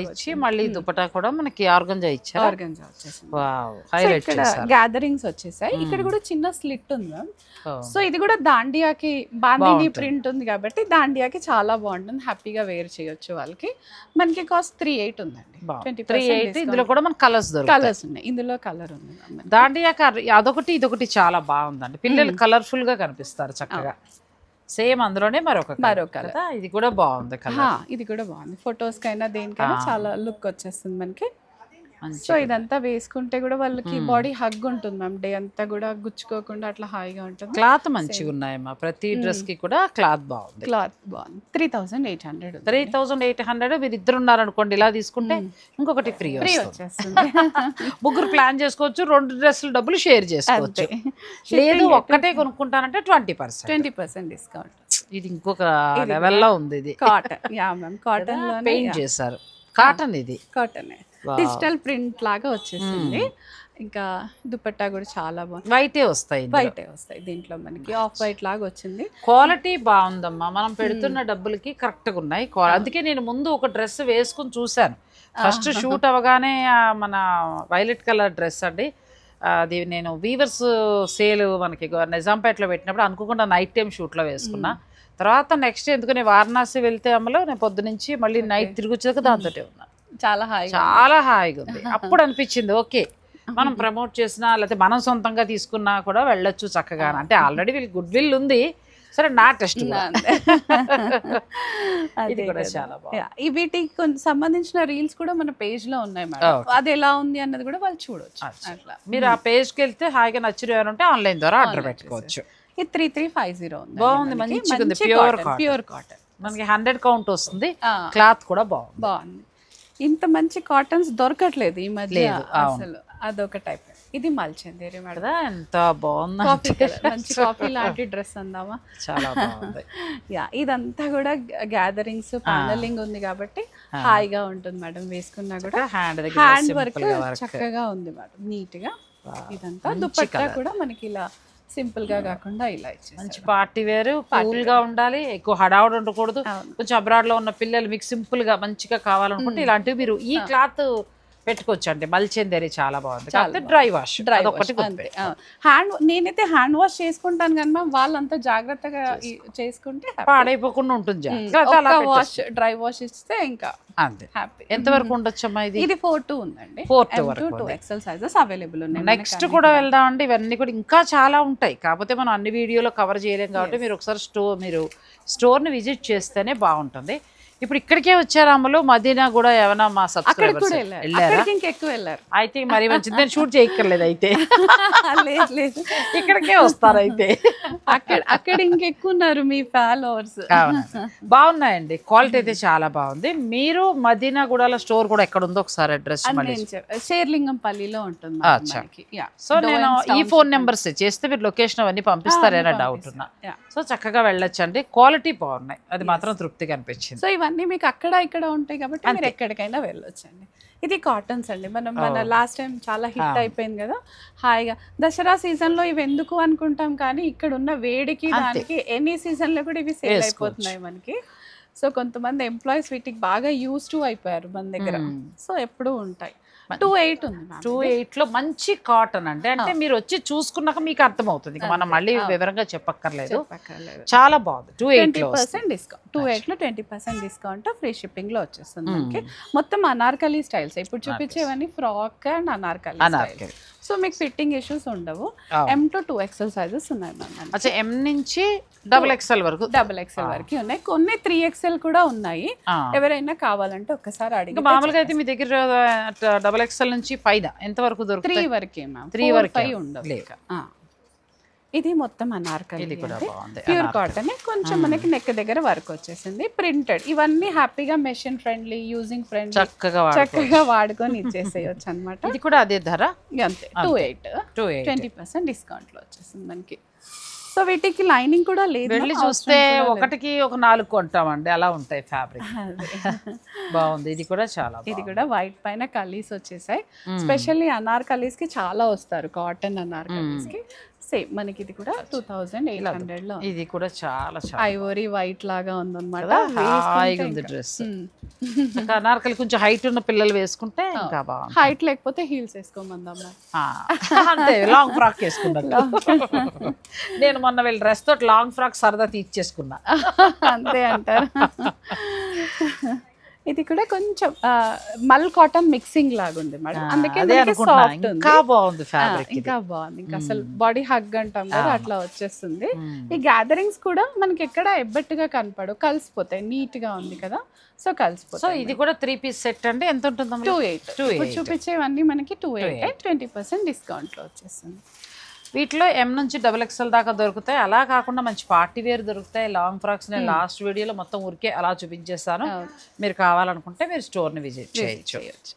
ఇచ్చి, మళ్ళీ దుపట్టా కూడా మనకి ఆర్గంజా ఇచ్చారు. ఆర్గంజా వచ్చేసింది. ఇక్కడ గ్యాదరింగ్స్ వచ్చేసాయి, ఇక్కడ కూడా చిన్న స్లిట్ ఉంది మ్యామ్. సో ఇది కూడా దాండియాకి, బాందిని ప్రింట్ ఉంది కాబట్టి దాండియాకి చాలా బాగుంటుంది, హ్యాపీగా వేర్ చేయొచ్చు వాళ్ళకి. మనకి కాస్ట్ 38 ఉందండి, 38. ఇందులో కూడా మనకి కలర్స్ ఉన్నాయి, ఇందులో కలర్ ఉంది. దాండియాకి అదొకటి ఇదొకటి చాలా బాగుందండి, పిల్లలు కలర్ఫుల్ గా కనిపిస్తారు చక్కగా. సేమ్ అందులోనే మరొక కలర్, ఇది కూడా బాగుంది కలర్. ఇది కూడా బాగుంది, ఫొటోస్ కైనా దేనికైనా చాలా లుక్ వచ్చేస్తుంది మనకి. సో ఇదంతా వేసుకుంటే కూడా వాళ్ళకి బాడీ హగ్ ఉంటుంది మ్యామ్, డే అంతా కూడా గుచ్చుకోకుండా అట్లా హాయిగా ఉంటుంది. క్లాత్ మంచిగా ఉన్నాయమ్మా, ప్రతి డ్రెస్ కి కూడా క్లాత్ బాగుంది. 3800. మీరు ఇద్దరు ఉన్నారనుకోండి, ఇలా తీసుకుంటే ఇంకొకటి ఫ్రీ వచ్చేస్తుంది. ముగ్గురు ప్లాన్ చేసుకోవచ్చు, 2 డ్రెస్సులు డబ్బులు షేర్ చేసుకోవచ్చు. లేదు ఒక్కటే కొనుక్కుంటానంటే 20% డిస్కౌంట్. ఇది ఇంకొక లెవెల్లో ఉంది. ఇది కాటన్ పెయింట్ చేశారు, కాటన్. ఇది కాటన్ డిజిటల్ ప్రింట్ లాగా వచ్చేసింది. ఇంకా దుపట్టా కూడా చాలా బాగుంది, వైటే వస్తాయి దీంట్లో మనకి, ఆఫ్ వైట్ లాగా వచ్చింది. క్వాలిటీ బాగుందమ్మా, మనం పెడుతున్న డబ్బులకి కరెక్ట్ గా ఉన్నాయి. అందుకే నేను ముందు ఒక డ్రెస్ వేసుకుని చూశాను, ఫస్ట్ షూట్ అవగానే మన వైలెట్ కలర్ డ్రెస్ అండి, అది నేను వీవర్స్ సేల్ మనకి నిజాంపేటలో పెట్టినప్పుడు అనుకోకుండా నైట్ టైం షూట్లో వేసుకున్నా. తర్వాత నెక్స్ట్ ఎందుకని వారణాసి వెళ్తే అమ్మలో నేను పొద్దునుంచి మళ్ళీ నైట్ తిరిగి వచ్చాక దాంతో ఉన్నా, చాలా హాయిగా ఉంది. అప్పుడు అనిపించింది ఓకే, మనం ప్రమోట్ చేసినా లేకపోతే మనం సొంతంగా తీసుకున్నా కూడా వెళ్ళొచ్చు చక్కగా. అంటే ఆల్రెడీ వీళ్ళకి గుడ్ విల్ ఉంది, సరే నా టెస్ట్ ఇది కూడా చాలా బాగుంది. వీటికి సంబంధించిన రీల్స్ కూడా మన పేజ్ లో ఉన్నాయి మేడం, అది ఎలా ఉంది అన్నది కూడా వాళ్ళు చూడొచ్చు. అట్లా మీరు ఆ పేజ్కి వెళ్తే హాయిగా నచ్చిన ఉంటే ఆన్లైన్ ద్వారా ఆర్డర్ పెట్టుకోవచ్చు. ఇది 3350 ఉంది. బాగుంది, మంచిగా ఉంది, ప్యూర్ కాటన్. మనకి 100 కౌంట్ వస్తుంది, క్లాత్ కూడా బాగుంది. ఇంత మంచి కాటన్స్ దొరకట్లేదు ఈ మధ్య అసలు, అదొక టైప్. ఇది మల్చందేరి మేడం, ఎంత బాగుంది, మంచి కాఫీ లాంటి డ్రెస్ అందామా, చాలా బాగుంది. యా, ఇదంతా కూడా గ్యాదరింగ్స్ ప్యానలింగ్ ఉంది కాబట్టి హాయిగా ఉంటుంది మేడం, వేసుకున్నా కూడా హ్యాండ్ వర్క్ చక్కగా ఉంది మేడం, నీట్ గా. ఇదంతా దుపట్టా కూడా మనకి ఇలా సింపుల్ గా కాకుండా ఇలా ఇచ్చేసి మంచి పార్టీ వేర్, కూల్ గా ఉండాలి, ఎక్కువ హడావుడు ఉండకూడదు. కొంచెం అబ్రాడ్ లో ఉన్న పిల్లలు మీకు సింపుల్ గా మంచిగా కావాలనుకుంటే ఇలాంటివి మీరు ఈ క్లాత్ పెట్టుకోవచ్చు అండి. మల్చందేరి చాలా బాగుంది, డ్రై వాష్ హ్యాండ్. నేనైతే హ్యాండ్ వాష్ చేసుకుంటాను కానీ మ్యామ్ వాళ్ళంతా జాగ్రత్తగా చేసుకుంటే పాడైపోకుండా ఉంటుంది. వాష్ డ్రై వాష్ ఇస్తే ఇంకా అంతే. ఎంత వరకు ఉండొచ్చమ్మా ఇది? ఇది 4-2 ఉందండి, 4-2 ఎక్సెల్ సైజెస్ అవైలబుల్ ఉన్నాయి. నెక్స్ట్ కూడా వెళ్దామండి, ఇవన్నీ కూడా ఇంకా చాలా ఉంటాయి, కాకపోతే మనం అన్ని వీడియోలో కవర్ చేయలేం కాబట్టి మీరు ఒకసారి స్టోర్ని విజిట్ చేస్తేనే బాగుంటుంది. ఇప్పుడు ఇక్కడికే వచ్చారు అమ్మలు, మదీనా కూడా ఏమైనా మా సబ్స్క్రైబర్స్ వెళ్ళారా? ఇంకెక్కువ వెళ్ళారు అయితే మరి మంచిది, నేను షూట్ చేయక్కర్లేదు అయితే. లేదు ఇక్కడికే వస్తారు అయితే. అక్కడ ఇంకెక్కువ ఉన్నారు మీ ఫాలోవర్స్. బాగున్నాయండి, క్వాలిటీ అయితే చాలా బాగుంది. మీరు మదీనా గూడలో స్టోర్ కూడా ఎక్కడ ఉందో ఒకసారి అడ్రస్ షేర్లింగంపల్లిలో ఉంటుంది. సో నేను ఈ ఫోన్ నెంబర్స్ చేస్తే మీరు లొకేషన్ అవన్నీ పంపిస్తారేనా డౌట్ ఉన్నా. సో చక్కగా వెళ్ళొచ్చండి, క్వాలిటీ బాగున్నాయి, అది మాత్రం తృప్తిగా అనిపించింది. సో ఇవన్నీ మీకు అక్కడ ఇక్కడ ఉంటాయి కాబట్టి మీరు ఎక్కడికైనా వెళ్ళొచ్చండి. ఇది కాటన్స్ అండి, మన లాస్ట్ టైం చాలా హిట్ అయిపోయింది కదా హాయిగా. దసరా సీజన్ లో ఇవి ఎందుకు అనుకుంటాం కానీ ఇక్కడ ఉన్న వేడికి దానికి ఎనీ సీజన్ లో కూడా ఇవి సేల్ అయిపోతున్నాయి మనకి. సో కొంతమంది ఎంప్లాయీస్ వీటికి బాగా యూస్ టు అయిపోయారు మన దగ్గర, సో ఎప్పుడూ ఉంటాయి. 28 ఉంది, 28 లో మంచి కాటన్ అంటే మీరు వచ్చి చూసుకున్నాక మీకు అర్థమవుతుంది, మనం మళ్ళీ వివరంగా చెప్పక్కర్లేదు, చాలా బాగుంది. 20% డిస్కౌంట్, 28 లో 20% డిస్కౌంట్, ఫ్రీ షిప్పింగ్ లో వచ్చేస్తుంది మనకి. మొత్తం అనార్కలి స్టైల్స్, ఇప్పుడు చూపించేవన్నీ ఫ్రాక్ అండ్ అనార్కలి. సో మీకు ఫిట్టింగ్ ఇష్యూస్ ఉండవు. M to 2XL సైజెస్ ఉన్నాయి మ్యామ్. అచ్చా, M నుంచి XXL వరకు ఉన్నాయి, కొన్ని 3XL కూడా ఉన్నాయి. ఎవరైనా కావాలంటే ఒక్కసారి అడిగి. మామూలుగా అయితే మీ దగ్గర XXL నుంచి పైన ఎంత వరకు దొరుకుతాయి? 3 వరకే మ్యామ్, 3 వరకు ఉండవు. ఇది మొత్తం అనార్కలి, ప్యూర్ కాటన్, కొంచెం మనకి నెక్ దగ్గర వర్క్ వచ్చేసింది, ప్రింటెడ్. ఇవన్నీ హ్యాపీగా మెషిన్ ఫ్రెండ్లీ, యూజింగ్ ఫ్రెండ్లీ, చక్కగా వాడుకొని ఇచ్చేసేయచ్చు అనమాట. ఇది కూడా అదే ధర, అంతే 28 20% డిస్కౌంట్ లో వచ్చేసింది మనకి. సో వీటికి లైనింగ్ కూడా లేదు, వెళ్ళి చూస్తే ఒకటికి ఒక 4 కొంటామండి, అలా ఉంటాయి ఫ్యాబ్రిక్. బాగుంది, ఇది కూడా చాలా. ఇది కూడా వైట్ పైన కలీస్ వచ్చేసాయి, స్పెషల్లీ అనార్కలీస్ కి చాలా వస్తారు, కాటన్ అనార్కలీస్ కి. సేమ్ మనకి ఇది కూడా 2800 లో. ఇది కూడా చాలా ఐవోరీ వైట్ లాగా ఉందన్నమాట, హాయిగా ఉంది డ్రెస్. అనార్కలి కొంచెం హైట్ ఉన్న పిల్లలు వేసుకుంటే ఇంకా బాగుంది, హైట్ లేకపోతే హీల్స్ వేసుకోమందమ్మా, అంతే లాంగ్ ఫ్రాక్ వేసుకున్నా. నేను మొన్న వీళ్ళ డ్రెస్ తోటి లాంగ్ ఫ్రాక్ సరదా తీర్చేసుకున్నా, అంతే అంటారు. ఇది కూడా కొంచెం మల్ కాటన్ మిక్సింగ్ లాగా ఉంది మేడం, అందుకే ఇంకా బాగుంది ఫ్యాబ్రిక్, ఇంకా బాగుంది. ఇంకా అసలు బాడీ హగ్ అంటాం కదా అట్లా వచ్చేస్తుంది. ఈ గ్యాదరింగ్స్ కూడా మనకి ఎక్కడ ఎబ్బట్టుగా కనపడవు, కలిసిపోతాయి, నీట్ గా ఉంది కదా, సో కలిసిపోతాయి. సో ఇది కూడా 3 పీస్ సెట్ అంటే ఎంత ఉంటుంది? 28. చూపించేవన్నీ మనకి 28 20% డిస్కౌంట్ లో వచ్చేస్తుంది. వీటిలో M నుంచి XXL దాకా దొరుకుతాయి, అలా కాకుండా మంచి పార్టీ వేర్ దొరుకుతాయి, లాంగ్ ఫ్రాక్స్. నేను లాస్ట్ వీడియోలో మొత్తం ఊరికే అలా చూపించేస్తాను, మీరు కావాలనుకుంటే మీరు స్టోర్ని విజిట్ చేయొచ్చు.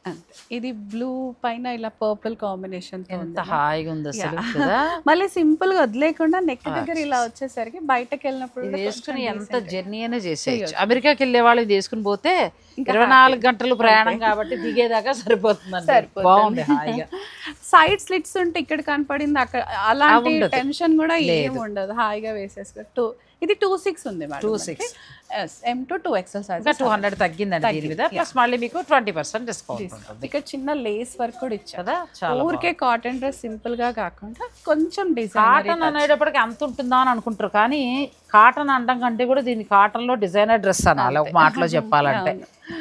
ఇది బ్లూ పైన ఇలా పర్పుల్ కాంబినేషన్, ఎంత హాయిగా ఉంది అసలు కదా. మళ్ళీ సింపుల్ గా వదిలేకుండా నెక్ దగ్గర ఇలా వచ్చేసరికి బయటకి వెళ్ళినప్పుడు వేసుకుని ఎంత జర్నీ అయినా చేసేయచ్చు. అమెరికాకి వెళ్ళే వాళ్ళు ఇది వేసుకుని పోతే 24 గంటలు ప్రయాణం కాబట్టి దిగేదాకా సరిపోతుంది, బాగుంది హాయిగా. సైడ్ స్లిట్స్ ఉంటే ఇక్కడ కనపడింది అక్కడ, అలాంటి టెన్షన్ కూడా ఏం ఉండదు, హాయిగా వేసేసుకో. ఇది 26 ఉంది madam, 26 M to 2XL size, 200 తగ్గిందండి దీని మీద, ప్లస్ మళ్ళీ మీకు 20% డిస్కౌంట్ ఉంటుంది. ఇక్కడ చిన్న లేస్ వర్క్ కూడా ఇచ్చారు కదా, ఊరికే కాటన్ డ్రెస్ సింపుల్ గా కాకుండా కొంచెం డిజైన్. కాటన్ అనేటప్పటికి అంత ఉంటుందా అని అనుకుంటారు, కానీ కాటన్ అనడం కంటే కూడా దీని కాటన్ లో డిజైనర్ డ్రెస్ అనాలి ఒక మాటలో చెప్పాలంటే.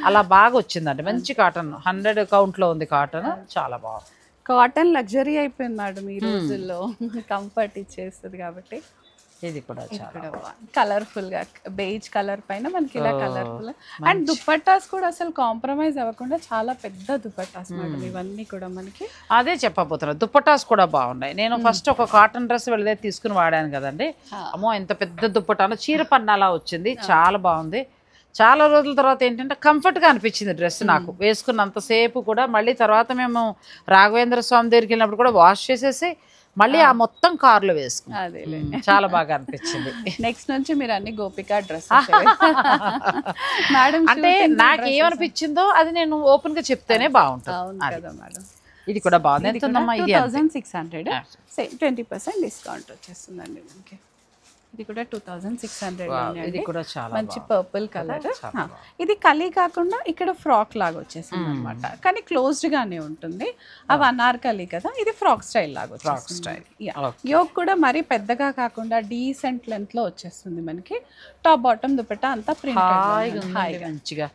అలా బాగా వచ్చిందండి, మంచి కాటన్, 100 కౌంట్ లో ఉంది కాటన్, చాలా బాగుంది. కాటన్ లగ్జరీ అయిపోయింది మేడం ఈ రోజుల్లో, కంఫర్ట్ ఇచ్చేస్తుంది కాబట్టి. ఇది కూడా చాలా కలర్ఫుల్ గా బేజ్ కలర్ పైన మనకి ఇలా కలర్ఫుల్ అండ్ దుపట్టాస్ కూడా అసలు కాంప్రమైజ్ అవ్వకుండా చాలా పెద్ద దుపట్టాస్ మేడం ఇవన్నీ కూడా మనకి. అదే చెప్పబోతున్నా, దుపట్టాస్ కూడా బాగున్నాయి. నేను ఫస్ట్ ఒక కాటన్ డ్రెస్ వెళ్ళే తీసుకుని వాడాను కదండి, అమ్మో ఎంత పెద్ద దుపట్టాను, చీర పన్నాలా వచ్చింది, చాలా బాగుంది. చాలా రోజుల తర్వాత ఏంటంటే కంఫర్ట్గా అనిపించింది డ్రెస్ నాకు, వేసుకున్నంతసేపు కూడా. మళ్ళీ తర్వాత మేము రాఘవేంద్ర స్వామి దగ్గరికి వెళ్ళినప్పుడు కూడా వాష్ చేసేసి మళ్ళీ ఆ మొత్తం కార్లో వేసుకున్నాం, చాలా బాగా అనిపించింది. నెక్స్ట్ నుంచి మీరు అన్ని గోపిక డ్రెస్ మేడం అంటే నాకు ఏమనిపించిందో అది నేను ఓపెన్ గా చెప్తేనే బాగుంటుంది. ఇది కూడా బాగుంది. ఎంత ఉందమ్మా ఇది? 2600 సేమ్ 20% డిస్కౌంట్ వచ్చేస్తుందండి మనకి. ఇది కూడా 2600. ఇది కూడా చాలా మంచి పర్పుల్ కలర్. ఇది కలీ కాకుండా ఇక్కడ ఫ్రాక్ లాగా వచ్చేసింది అనమాట, కానీ క్లోజ్డ్ గానే ఉంటుంది. అవి అనార్కలి కదా, ఇది ఫ్రాక్ స్టైల్ లాగా వచ్చేస్తుంది. యోక్ కూడా మరీ పెద్దగా కాకుండా డీసెంట్ లెంత్ లో వచ్చేస్తుంది మనకి. టాప్ బాటమ్ దుపట్టా అంతా ప్రింట్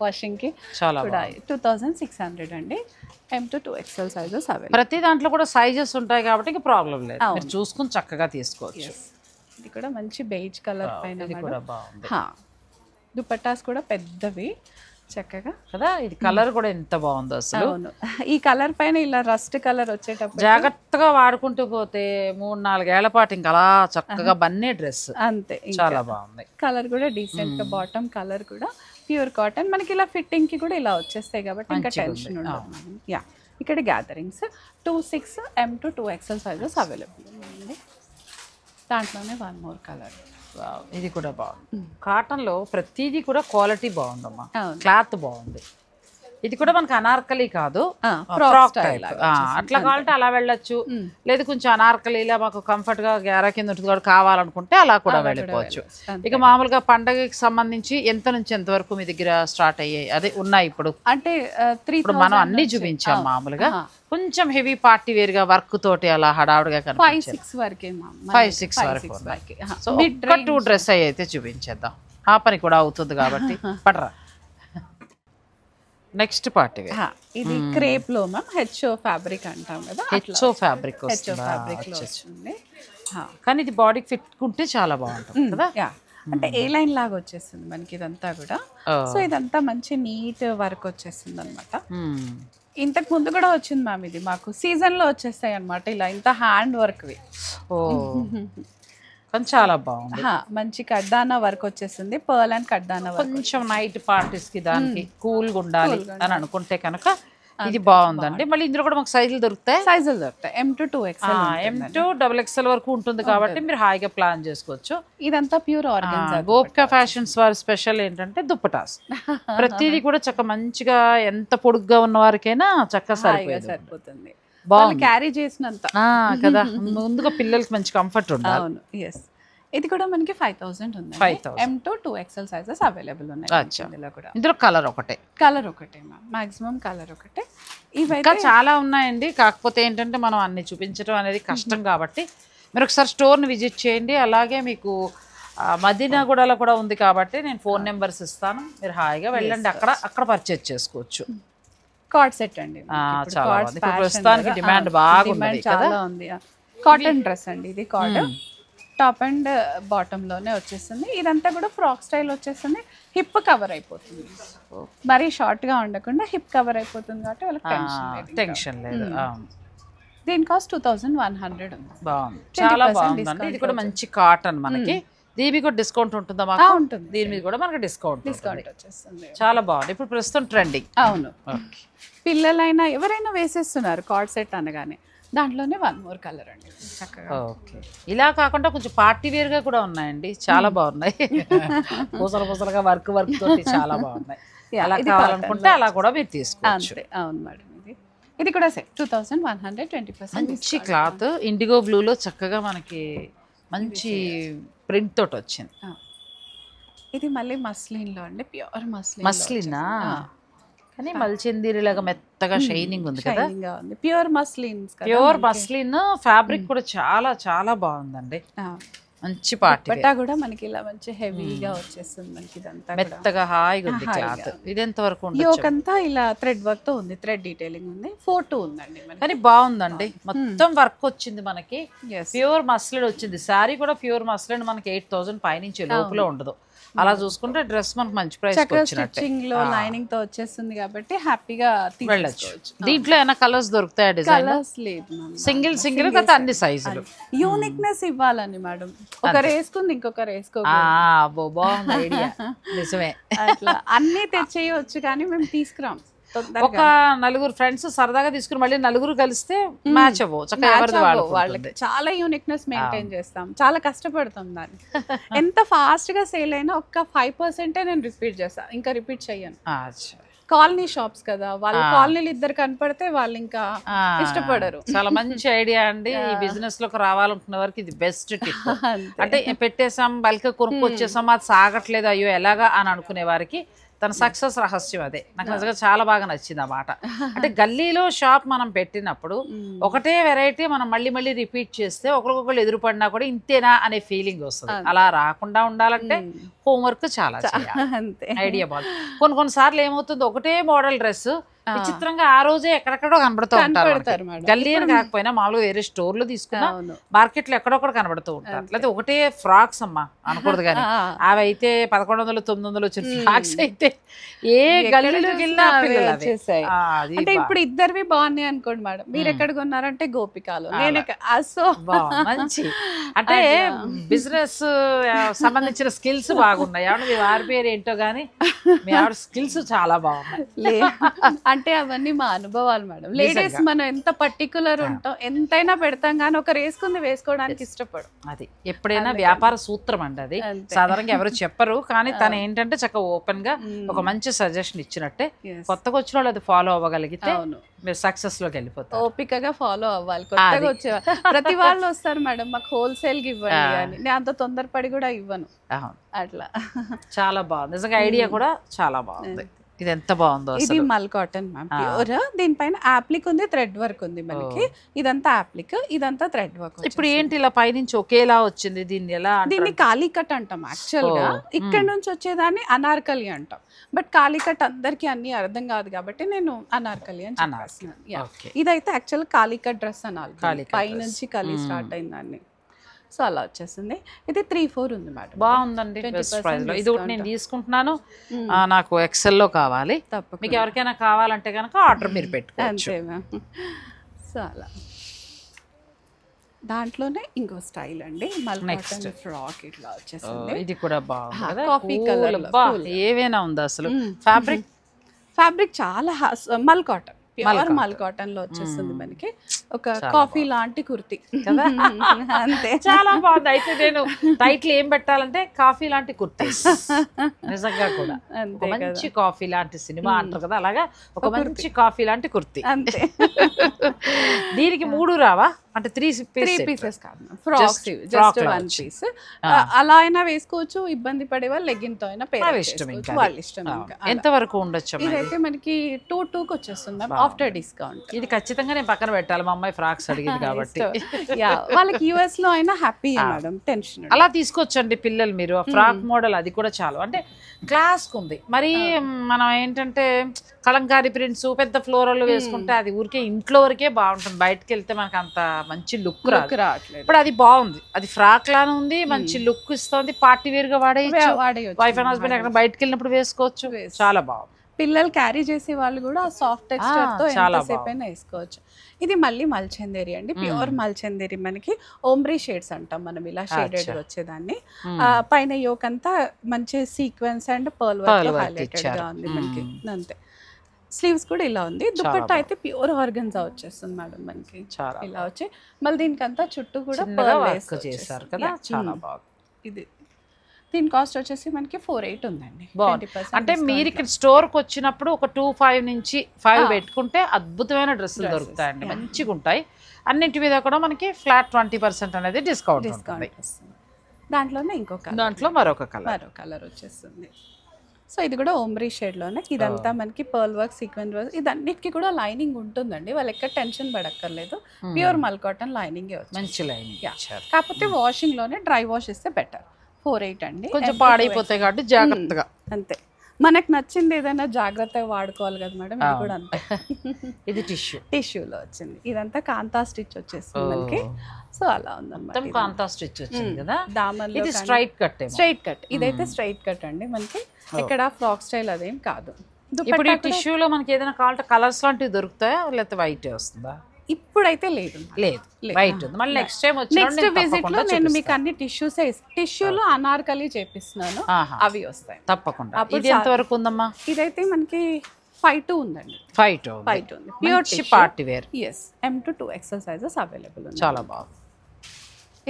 వాషింగ్ కి కూడా 2600 అండి. M to 2XL sizes available. ప్రతి దాంట్లో కూడా సైజెస్ ఉంటాయి కాబట్టి ఇంకా ప్రాబ్లం లేదు, మీరు చూసుకుని చక్కగా తీసుకోవచ్చు. ఇది కూడా మంచి బేజ్ కలర్ పైన బాగుంది. దుపట్టాస్ కూడా పెద్దవి చక్కగా కదా. ఇది కలర్ కూడా ఎంత బాగుందో అసలు. ఈ కలర్ పైన ఇలా రస్ట్ కలర్ వచ్చేటప్పుడు జాగ్రత్తగా వాడుకుంటూ పోతే 3-4 ఏళ్ల పాటు ఇంకా అలా చక్కగా బన్నే డ్రెస్ అంతే. చాలా బాగుంది. కలర్ కూడా డీసెంట్ గా, బాటమ్ కలర్ కూడా ప్యూర్ కాటన్. మనకి ఇలా ఫిట్టింగ్ కి కూడా ఇలా వచ్చేస్తాయి కాబట్టి ఇంకా టెన్షన్ ఉండదు. యా, ఇక్కడ gatherings 26 M to 2XL sizes available ఉంది. దాంట్లోనే 1 more కలర్. ఇది కూడా బాగుంది. కాటన్ లో ప్రతిదీ కూడా క్వాలిటీ బాగుందమ్మా, క్లాత్ బాగుంది. ఇది కూడా మనకి అనార్కలి కాదు, ఫ్రాక్ టైప్. అట్లా కావాలంటే అలా వెళ్ళొచ్చు, లేదు కొంచెం అనార్కలిలా మాకు కంఫర్ట్ గా గ్యారా కింద ఉంటుంది కూడా కావాలనుకుంటే అలా కూడా వెళ్ళిపోవచ్చు. ఇక మామూలుగా పండగకి సంబంధించి ఎంత నుంచి ఎంత వరకు మీ దగ్గర స్టార్ట్ అయ్యాయి? అదే ఉన్నాయి ఇప్పుడు అంటే ఇప్పుడు మనం అన్ని చూపించాం. మామూలుగా కొంచెం హెవీ పార్టీ వేర్ గా వర్క్ తోటి అలా హడావుడిగా 5-6 వరకే. 5-6 వరకు. సో 1-2 డ్రెస్ అయితే చూపించేద్దాం, ఆ పని కూడా అవుతుంది కాబట్టి. పడరా నెక్స్ట్ పార్టీ వేర్. ఇది క్రేప్ లో మ్యామ్ హెచ్ఓ ఫ్యాబ్రిక్ అంటాం కదా, హెచ్ఓ ఫ్యాబ్రిక్ వస్తుంది. కానీ ఇది బాడీకి ఫిట్ ఉంటే చాలా బాగుంటుంది కదా. అంటే ఏ లైన్ లాగా వచ్చేస్తుంది మనకి ఇదంతా కూడా. సో ఇదంతా మంచి నీట్ వర్క్ వచ్చేస్తుంది అనమాట. ఇంతకు ముందు కూడా వచ్చింది మ్యామ్, ఇది మాకు సీజన్ లో వచ్చేస్తాయి అనమాట ఇలా ఇంత హ్యాండ్ వర్క్వి. చాలా బాగుంది. మంచి కడ్దానా వర్క్ వచ్చేస్తుంది, పర్ల్ అండ్ కడ్దానా వర్క్. కొంచెం నైట్ పార్టీస్ కి దానికి కూల్గా ఉండాలి అని అనుకుంటే కనుక ఇది బాగుందండి. మళ్ళీ ఇందులో కూడా మాకు సైజులు దొరుకుతాయి. M to 2XL, M to XXL వరకు ఉంటుంది కాబట్టి మీరు హాయిగా ప్లాన్ చేసుకోవచ్చు. ఇదంతా ప్యూర్ ఆర్గన్జా. గోపిక ఫ్యాషన్స్ వారి స్పెషల్ ఏంటంటే దుప్పటాస్. ప్రతిదీ కూడా చక్కగా మంచిగా, ఎంత పొడుగ్గా ఉన్న వారికైనా చక్కగా సరిపోతుంది, వాళ్ళు క్యారీ చేసినంత కదా. ముందుగా పిల్లలకి మంచి కంఫర్ట్ ఉండాలి. అవును, ఎస్. ఇది కూడా మనకి 5000 ఉంది. 5000 M to 2XL sizes available ఉన్నాయి. ఇందులో కలర్ ఒకటే మాక్సిమం కలర్ ఒకటే. ఇంకా చాలా ఉన్నాయండి, కాకపోతే ఏంటంటే మనం అన్ని చూపించడం అనేది కష్టం కాబట్టి మీరు ఒకసారి స్టోర్ని విజిట్ చేయండి. అలాగే మీకు మదీనాగూడలో కూడా ఉంది కాబట్టి నేను ఫోన్ నెంబర్స్ ఇస్తాను, మీరు హాయిగా వెళ్ళండి, అక్కడ పర్చేజ్ చేసుకోవచ్చు. కార్డ్ సెట్ అండి, చాలా ప్రస్తుతానికి డిమాండ్ బాగుంది కదా. కాటన్ డ్రెస్ అండి ఇది. కాటన్ టాప్ అండ్ బాటమ్ లోనే వచ్చేస్తుంది. ఇదంతా కూడా ఫ్రాక్ స్టైల్ వచ్చేస్తుంది, హిప్ కవర్ అయిపోతుంది. మరీ షార్ట్ గా ఉండకుండా హిప్ కవర్ అయిపోతుంది కాబట్టి వాళ్ళకి టెన్షన్ లేదు. దీని కాస్ట్ 2100 ఉంది. బాగుంది, చాలా బాగుంది. ఇది కూడా మంచి కాటన్ మనకి. దీని కూడా డిస్కౌంట్ ఉంటుందా? మాకు ఉంటుంది. దీని మీద కూడా మనకి డిస్కౌంట్ వచ్చేస్తుంది. చాలా బాగుంది. ఇప్పుడు ప్రస్తుతం ట్రెండింగ్. అవును, పిల్లలైనా ఎవరైనా వేసేస్తున్నారు కార్డ్ సెట్ అనగానే. దాంట్లోనే 1 more కలర్ అండి చక్కగా. ఓకే, ఇలా కాకుండా కొంచెం పార్టీ వేర్ గా కూడా ఉన్నాయండి, చాలా బాగున్నాయి. పూసలుగా వర్క్ తోటి చాలా బాగున్నాయి. అలా కావాలనుకుంటే అలా కూడా మీరు తీసుకోవచ్చు. అవును మేడం. ఇది కూడా సేమ్ 2120%. మంచి క్లాత్ ఇండిగో బ్లూలో చక్కగా మనకి మంచి ప్రింట్ తోటి వచ్చింది. ఇది మళ్ళీ మస్లిన్ లో అండి, ప్యూర్ మస్లినా, కానీ మల్చిందిరిలాగా మెత్తగా షైనింగ్ ఉంది కదా. ప్యూర్ మస్లిన్ ఫ్యాబ్రిక్ కూడా చాలా చాలా బాగుందండి. మంచి పార్టీ దుపట్టా కూడా మనకి ఇలా మంచి హెవీగా వచ్చేస్తుంది మనకి, ఇదంతా మెత్తగా హాయిగా ఉంది క్లాత్. ఇది ఎంత వరకు ఉంది? యోకంతా ఇలా థ్రెడ్ వర్క్ తో ఉంది, థ్రెడ్ డీటెయిలింగ్ ఉంది. 4-2 ఉందండి మనకి. కానీ బాగుందండి, మొత్తం వర్క్ వచ్చింది మనకి, ప్యూర్ మస్లిన్ వచ్చింది. శారీ కూడా ప్యూర్ మస్లిన్ మనకి 8,000 పైనుంచి లోపల ఉండదు. అలా చూసుకుంటే డ్రెస్ మనకు మంచి ప్రైస్ స్టిచ్చింగ్ లో లైనింగ్ తో వచ్చేస్తుంది కాబట్టి హ్యాపీగా వెళ్ళొచ్చు. దీంట్లో ఏమైనా కలర్స్ దొరుకుతాయా? డిజైన్ కలర్స్ లేదు, సింగిల్ అన్ని సైజులు. యూనిక్నెస్ ఇవ్వాలని మేడం, ఒకరు వేసుకుంది ఇంకొకరు వేసుకోవాలి. బాగుంది ఐడియా, నిజమే. అట్లా అన్ని తెచ్చేయచ్చు కానీ మేము తీసుకురాం. ఒక నలుగురు ఫ్రెండ్స్ సరదాగా తీసుకుని మళ్ళీ నలుగురు కలిస్తే మ్యాచ్ అవ్వవు. వాళ్ళకి చాలా యూనిక్నెస్ మెయింటైన్ చేస్తాం, చాలా కష్టపడతాం దాన్ని. ఎంత ఫాస్ట్ గా సేల్ అయినా ఒక్క 5% నేను రిపీట్ చేస్తా, ఇంకా రిపీట్ చెయ్యను. కాలనీ షాప్స్ కదా, వాళ్ళ కాలనీలు ఇద్దరు కనపడితే వాళ్ళు ఇంకా ఇష్టపడరు. చాలా మంచి ఐడియా అండి. ఈ బిజినెస్ లోకి రావాలనుకున్న వరకు ఇది బెస్ట్ టిప్. అంటే పెట్టేసాం, బల్క్ కొనుక్కొచ్చేసాం, అది సాగట్లేదు, అయ్యో ఎలాగా అని అనుకునే వారికి తన సక్సెస్ రహస్యం అదే. నాకు నిజంగా చాలా బాగా నచ్చింది ఆ మాట. అంటే గల్లీలో షాప్ మనం పెట్టినప్పుడు ఒకటే వెరైటీ మనం మళ్ళీ మళ్ళీ రిపీట్ చేస్తే ఒకరికొకరు ఎదురుపడినా కూడా ఇంతేనా అనే ఫీలింగ్ వస్తుంది. అలా రాకుండా ఉండాలంటే హోంవర్క్ చాలా చేయాలి. ఐడియా బాగుంది. కొన్నిసార్లు ఏమవుతుంది, ఒకటే మోడల్ డ్రెస్ విచిత్రంగా ఆ రోజే ఎక్కడెక్కడో కనబడుతూ ఉంటారు. గల్లీ అని కాకపోయినా మామూలుగా వేరే స్టోర్లు తీసుకున్నా మార్కెట్ లో ఎక్కడొక్కడ కనబడుతూ ఉంటారు. లేకపోతే ఒకటే ఫ్రాక్స్ అమ్మా అనకూడదు కానీ అవి అయితే 1100, 900 వచ్చిన ఫ్రాక్స్ అయితే ఏ గల్లీలోకి వెళ్ళినా వచ్చేసాయి. అంటే ఇప్పుడు ఇద్దరివి బాగున్నాయి అనుకోండి మేడం, మీరు ఎక్కడ కొన్నారంటే గోపికాలో, నేను మంచి అంటే బిజినెస్ సంబంధించిన స్కిల్స్ బాగున్నాయి. మీ వారి పేరు ఏంటో గానీ మీ ఆవిడ స్కిల్స్ చాలా బాగున్నాయి. అంటే అవన్నీ మా అనుభవాలు మేడం. లేడీస్ మనం ఎంత పర్టికులర్ ఉంటాం, ఎంతైనా పెడతాం కానీ ఒకరు వేసుకుంది వేసుకోవడానికి ఇష్టపడు. అది ఎప్పుడైనా వ్యాపార సూత్రం అండి. అది సాధారణంగా ఎవరు చెప్పరు, కానీ తను ఏంటంటే చక్కగా ఓపెన్ గా ఒక మంచి సజెషన్ ఇచ్చినట్టే కొత్తగా వచ్చిన వాళ్ళు అది ఫాలో అవ్వగలిగితే మీరు సక్సెస్ లోకి వెళ్ళిపోతారు. ఓపికగా ఫాలో అవ్వాలి. కొత్తగా వచ్చేవాళ్ళు ప్రతి వాళ్ళు వస్తారు మేడం, మాకు హోల్సేల్ కి ఇవ్వండి అని. నేను అంత తొందరపడి కూడా ఇవ్వను. అట్లా చాలా బాగుంది నిజంగా, ఐడియా కూడా చాలా బాగుంది. ఇది ఎంత బాగుందో. ఇది మల్ కాటన్ మ్యామ్, ప్యూర్. దీనిపైన యాప్లిక్ ఉంది, థ్రెడ్ వర్క్ ఉంది మనకి. ఇదంతా యాప్లిక్, ఇదంతా థ్రెడ్ వర్క్. ఇప్పుడు ఏంటి ఇలా పైనుంచి ఒకేలా వచ్చింది, దీన్ని ఎలా? దీన్ని కాలీకట్ అంటాం యాక్చువల్ గా. ఇక్కడ నుంచి వచ్చేదాన్ని అనార్కలి అంటాం. బట్ కాలీకట్ అందరికి అన్ని అర్థం కాదు కాబట్టి నేను అనార్కలి అని చెప్పేస్తున్నాను. ఇదైతే యాక్చువల్ కాలీకట్ డ్రెస్ అనాలి, పైనుంచి కలి స్టార్ట్ అయిందాన్ని. సో అలా వచ్చేసింది. ఇది 3-4 ఉంది మేడం. బాగుందండి, ఇది ఒకటి నేను తీసుకుంటున్నాను. నాకు ఎక్సెల్ లో కావాలి. మీకు ఎవరికైనా కావాలంటే కనుక ఆర్డర్ మీరు పెట్టుకోవచ్చు. అంతే మ్యామ్. సో అలా దాంట్లోనే ఇంకో స్టైల్ అండి, నెక్స్ట్ ఫ్రాక్ ఇట్లా వచ్చేసింది. ఇది కూడా బాగుంది, కాఫీ కలర్. ఏవైనా ఉందా అసలు? ఫ్యాబ్రిక్ చాలా మల్ కాటన్, ప్యూర్ మల్ కాటన్ లో వచ్చేస్తుంది మనకి. ఒక కాఫీ లాంటి కుర్తి కదా, అంతే. చాలా బాగుంది. అయితే నేను టైటిల్ ఏం పెట్టాలంటే కాఫీ లాంటి కుర్తి. నిజంగా కూడా మంచి కాఫీ లాంటి సినిమా అంటారు కదా, అలాగా ఒక మంచి కాఫీ లాంటి కుర్తి. అంతే. దీనికి 3 రావా? అంటే 3 పీసెస్ కాదు, ఫ్రాక్స్ జస్ట్ 1 పీస్. అలా అయినా వేసుకోవచ్చు, ఇబ్బంది పడే వాళ్ళు లెగ్గిన్ తో అయినా వాళ్ళ ఇష్టం. ఎంత వరకు ఉండొచ్చు? ఇదైతే మనకి 2-2 కి వచ్చేస్తుంది ఆఫ్టర్ డిస్కౌంట్. ఇది ఖచ్చితంగా నేను పక్కన పెట్టాలి, మా అమ్మాయి ఫ్రాక్స్ అడిగింది కాబట్టి. వాళ్ళకి యూఎస్ లో అయినా హ్యాపీ మేడం, టెన్షన్. అలా తీసుకొచ్చండి పిల్లలు మీరు. ఫ్రాక్ మోడల్ అది కూడా చాలా అంటే క్లాస్ ఉంది. మరి మనం ఏంటంటే కలంకారీ ప్రింట్స్ పెద్ద ఫ్లోరల్ వేసుకుంటే అది ఊరికే ఇంట్లో వరకే బాగుంటుంది, బయటకు వెళ్తే మనకు అంత మంచి లుక్ రావట్లేదు. ఇప్పుడు అది బాగుంది, అది ఫ్రాక్ లానే ఉంది, మంచి లుక్ ఇస్తుంది, పార్టీ వేర్ గా వాడేయచ్చు. వైఫ్ అండ్ హస్బెండ్ ఎక్కడ బయటకు వెళ్ళినప్పుడు వేసుకోవచ్చు, చాలా బాగుంది. పిల్లలు క్యారీ చేసే వాళ్ళు కూడా సాఫ్ట్ టెక్స్చర్ తో ఎంతసేపు అయినా వేసుకోవచ్చు. ఇది మళ్ళీ మల్చందేరి అండి, ప్యూర్ మల్చందేరి. మనకి ఓమ్బ్రీ షేడ్స్ అంటాం మనం, ఇలా షేడెడ్ వచ్చేదాన్ని. పైన యోక్ అంతా మంచి sequence and pearl work highlighted గా ఉంది మనకి. అంతే. స్లీవ్స్ కూడా ఇలా ఉంది. దుపట్టా అయితే ప్యూర్ ఆర్గన్జా వచ్చేస్తుంది మేడం మనకి, ఇలా వచ్చి మళ్ళీ దీనికంతా చుట్టూ కూడా వర్క్ చేశారు కదా, చాలా బాగుంది. ఇది దీని కాస్ట్ వచ్చేసి మనకి 4,800 ఉందండి. అంటే మీరు ఇక్కడ స్టోర్కి వచ్చినప్పుడు ఒక 2,500 నుంచి 5 పెట్టుకుంటే అద్భుతమైన డ్రెస్సులు దొరుకుతాయండి, మంచిగా ఉంటాయి. అన్నింటి మీద కూడా మనకి ఫ్లాట్ 20% అనేది డిస్కౌంట్. దాంట్లోనే ఇంకొక దాంట్లో మరొక కలర్ వచ్చేస్తుంది. సో ఇది కూడా ఓమ్రీ షేడ్ లోనే, ఇదంతా మనకి పర్ల్ వర్క్, సీక్వెన్స్ వర్క్, ఇదన్నిటికీ కూడా లైనింగ్ ఉంటుందండి, వాళ్ళు ఎక్కడ టెన్షన్ పడక్కర్లేదు. ప్యూర్ మల్ కాటన్ లైనింగ్ మంచి లైనింగ్. కాకపోతే వాషింగ్ లోనే డ్రై వాష్ ఇస్తే బెటర్. 48 అండి. కొంచెం పాడైపోతాయి కాబట్టి జాగ్రత్తగా. అంతే, మనకు నచ్చింది ఏదైనా జాగ్రత్తగా వాడుకోవాలి కదా మేడం, ఇది కూడా అంతే. ఇది టిష్యూలో వచ్చింది, ఇదంతా కాంతా స్టిచ్ వచ్చేస్తుంది మనకి. సో అలా ఉందన్నమాట, కాంతా స్టిచ్ వచ్చింది కదా. దామన్ ఇది స్ట్రైట్ కట్, ఇదైతే స్ట్రైట్ కట్ అండి మనకి, ఇక్కడ ఫ్రాక్ స్టైల్ అదేం కాదు. ఇప్పుడు ఈ టిష్యూలో మనకి ఏదైనా కావాలంటే కలర్స్ లాంటివి దొరుకుతాయా, లేకపోతే వైట్ వస్తుందా? ఇప్పుడైతే లేదు వైట్ ఉంది. మళ్ళీ నెక్స్ట్ విజిట్ లో నేను మీకు అన్ని టిష్యూలో అనార్కలి చేపిస్తున్నాను, అవి వస్తాయి తప్పకుండా. ఇది ఎంత వరకు ఉందమ్మా? ఇదైతే మనకి 5-2 ఉందండి. 5-2 ఉంది, pure party wear. M to 2XL sizes available ఉంది. చాలా బాగుంది.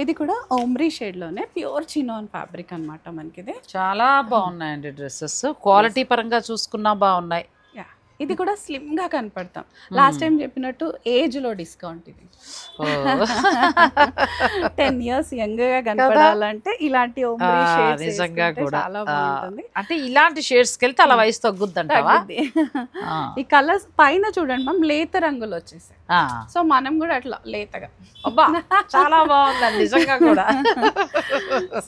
ఇది కూడా ఓమ్రీ షేడ్ లోనే ప్యూర్ చినాన్ ఫ్యాబ్రిక్ అన్నమాట మనకి. ఇది చాలా బాగున్నాయండి డ్రెస్సెస్, క్వాలిటీ పరంగా చూసుకున్నా బాగున్నాయి. ఇది కూడా స్లిమ్ గా కనపడతాం. లాస్ట్ టైం చెప్పినట్టు ఏజ్ లో డిస్కౌంట్, ఇది 10 years యంగ్ గా కనపడాలంటే ఇలాంటి ఓమ్రీ షేడ్స్ నిజంగా కూడా చాలా బాగుంటుంది. అంటే ఇలాంటి షేడ్స్ కి వెళ్తే అలా వయసు తగ్గుద్దంటావా? ఈ కలర్స్ పైన చూడండి మ్యామ్, లేత రంగులు వచ్చేసాయి. సో మనం కూడా అట్లా లేతగా, అబ్బా చాలా బాగుందండి నిజంగా కూడా.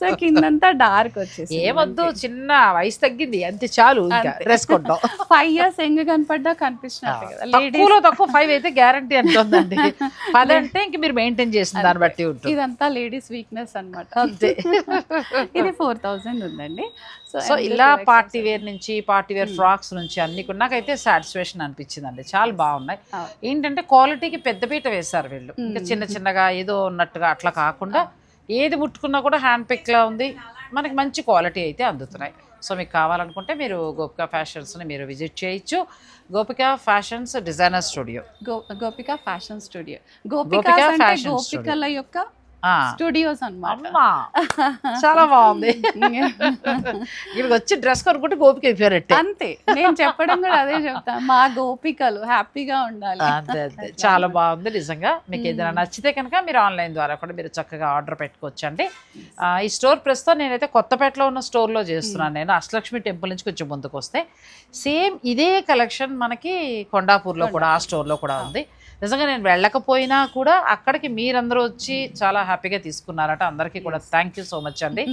సో కిందంతా డార్క్ వచ్చేసి, ఏమొద్దు చిన్న వయసు తగ్గింది అంతే చాలు, డ్రెస్ కొంటాం. 5 years యంగ్ కనపడ్డా కనిపిస్తున్నట్టు కదా. తక్కువలో తక్కువ 5 అయితే గ్యారంటీ అంటుందండి. 10 అంటే ఇంక మీరు మెయింటైన్ చేసిన దాన్ని బట్టి ఉంటుంది. ఇదంతా లేడీస్ వీక్నెస్ అన్నమాట. అంతే. ఇది 4000 ఉందండి. సో ఇలా పార్టీ వేర్ నుంచి, పార్టీ వేర్ ఫ్రాక్స్ నుంచి అన్ని కూడా నాకైతే సాటిస్ఫాక్షన్ అనిపించిందండి, చాలా బాగున్నాయి. ఏంటంటే క్వాలిటీకి పెద్దపీట వేశారు వీళ్ళు, ఇంకా చిన్న చిన్నగా ఏదో ఉన్నట్టుగా అట్లా కాకుండా ఏది ముట్టుకున్నా కూడా హ్యాండ్ పిక్ లా ఉంది, మనకి మంచి క్వాలిటీ అయితే అందుతున్నాయి. సో మీకు కావాలనుకుంటే మీరు గోపికా ఫ్యాషన్స్ని మీరు విజిట్ చేయొచ్చు. గోపికా ఫ్యాషన్స్ డిజైనర్ స్టూడియో, గోపికా ఫ్యాషన్ స్టూడియో, గోపికల యొక్క స్టూడియోస్ అన్నమాట. చాలా బాగుంది. ఇక్కడికి వచ్చి డ్రెస్ కొనుక్కుంటే గోపిక ఫేవరెట్. అంతే, నేను చెప్పడం కూడా అదే చెప్తాను, మా గోపికలు హ్యాపీగా ఉండాలి. అంతే అంతే, చాలా బాగుంది నిజంగా. మీకు ఏదైనా నచ్చితే కనుక మీరు ఆన్లైన్ ద్వారా కూడా మీరు చక్కగా ఆర్డర్ పెట్టుకోవచ్చండి. ఈ స్టోర్ ప్రస్తుతం నేనైతే కొత్తపేటలో ఉన్న స్టోర్లో చేస్తున్నాను. నేను అష్టలక్ష్మి టెంపుల్ నుంచి కొంచెం ముందుకు వస్తే సేమ్ ఇదే కలెక్షన్ మనకి కొండాపూర్లో కూడా ఆ స్టోర్లో కూడా ఉంది. నిజంగా నేను వెళ్ళకపోయినా కూడా అక్కడికి మీరందరూ వచ్చి చాలా హ్యాపీగా తీసుకున్నారట. అందరికీ కూడా థ్యాంక్ యూ సో మచ్ అండి.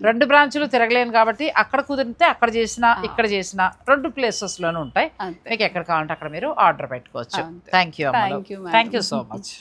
2 బ్రాంచులు తిరగలేను కాబట్టి అక్కడ కుదిరితే అక్కడ చేసిన, ఇక్కడ చేసిన 2 ప్లేసెస్లోనూ ఉంటాయి. మీకు ఎక్కడ కావాలంటే అక్కడ మీరు ఆర్డర్ పెట్టుకోవచ్చు. థ్యాంక్ యూ అమ్మ, థ్యాంక్ యూ సో మచ్.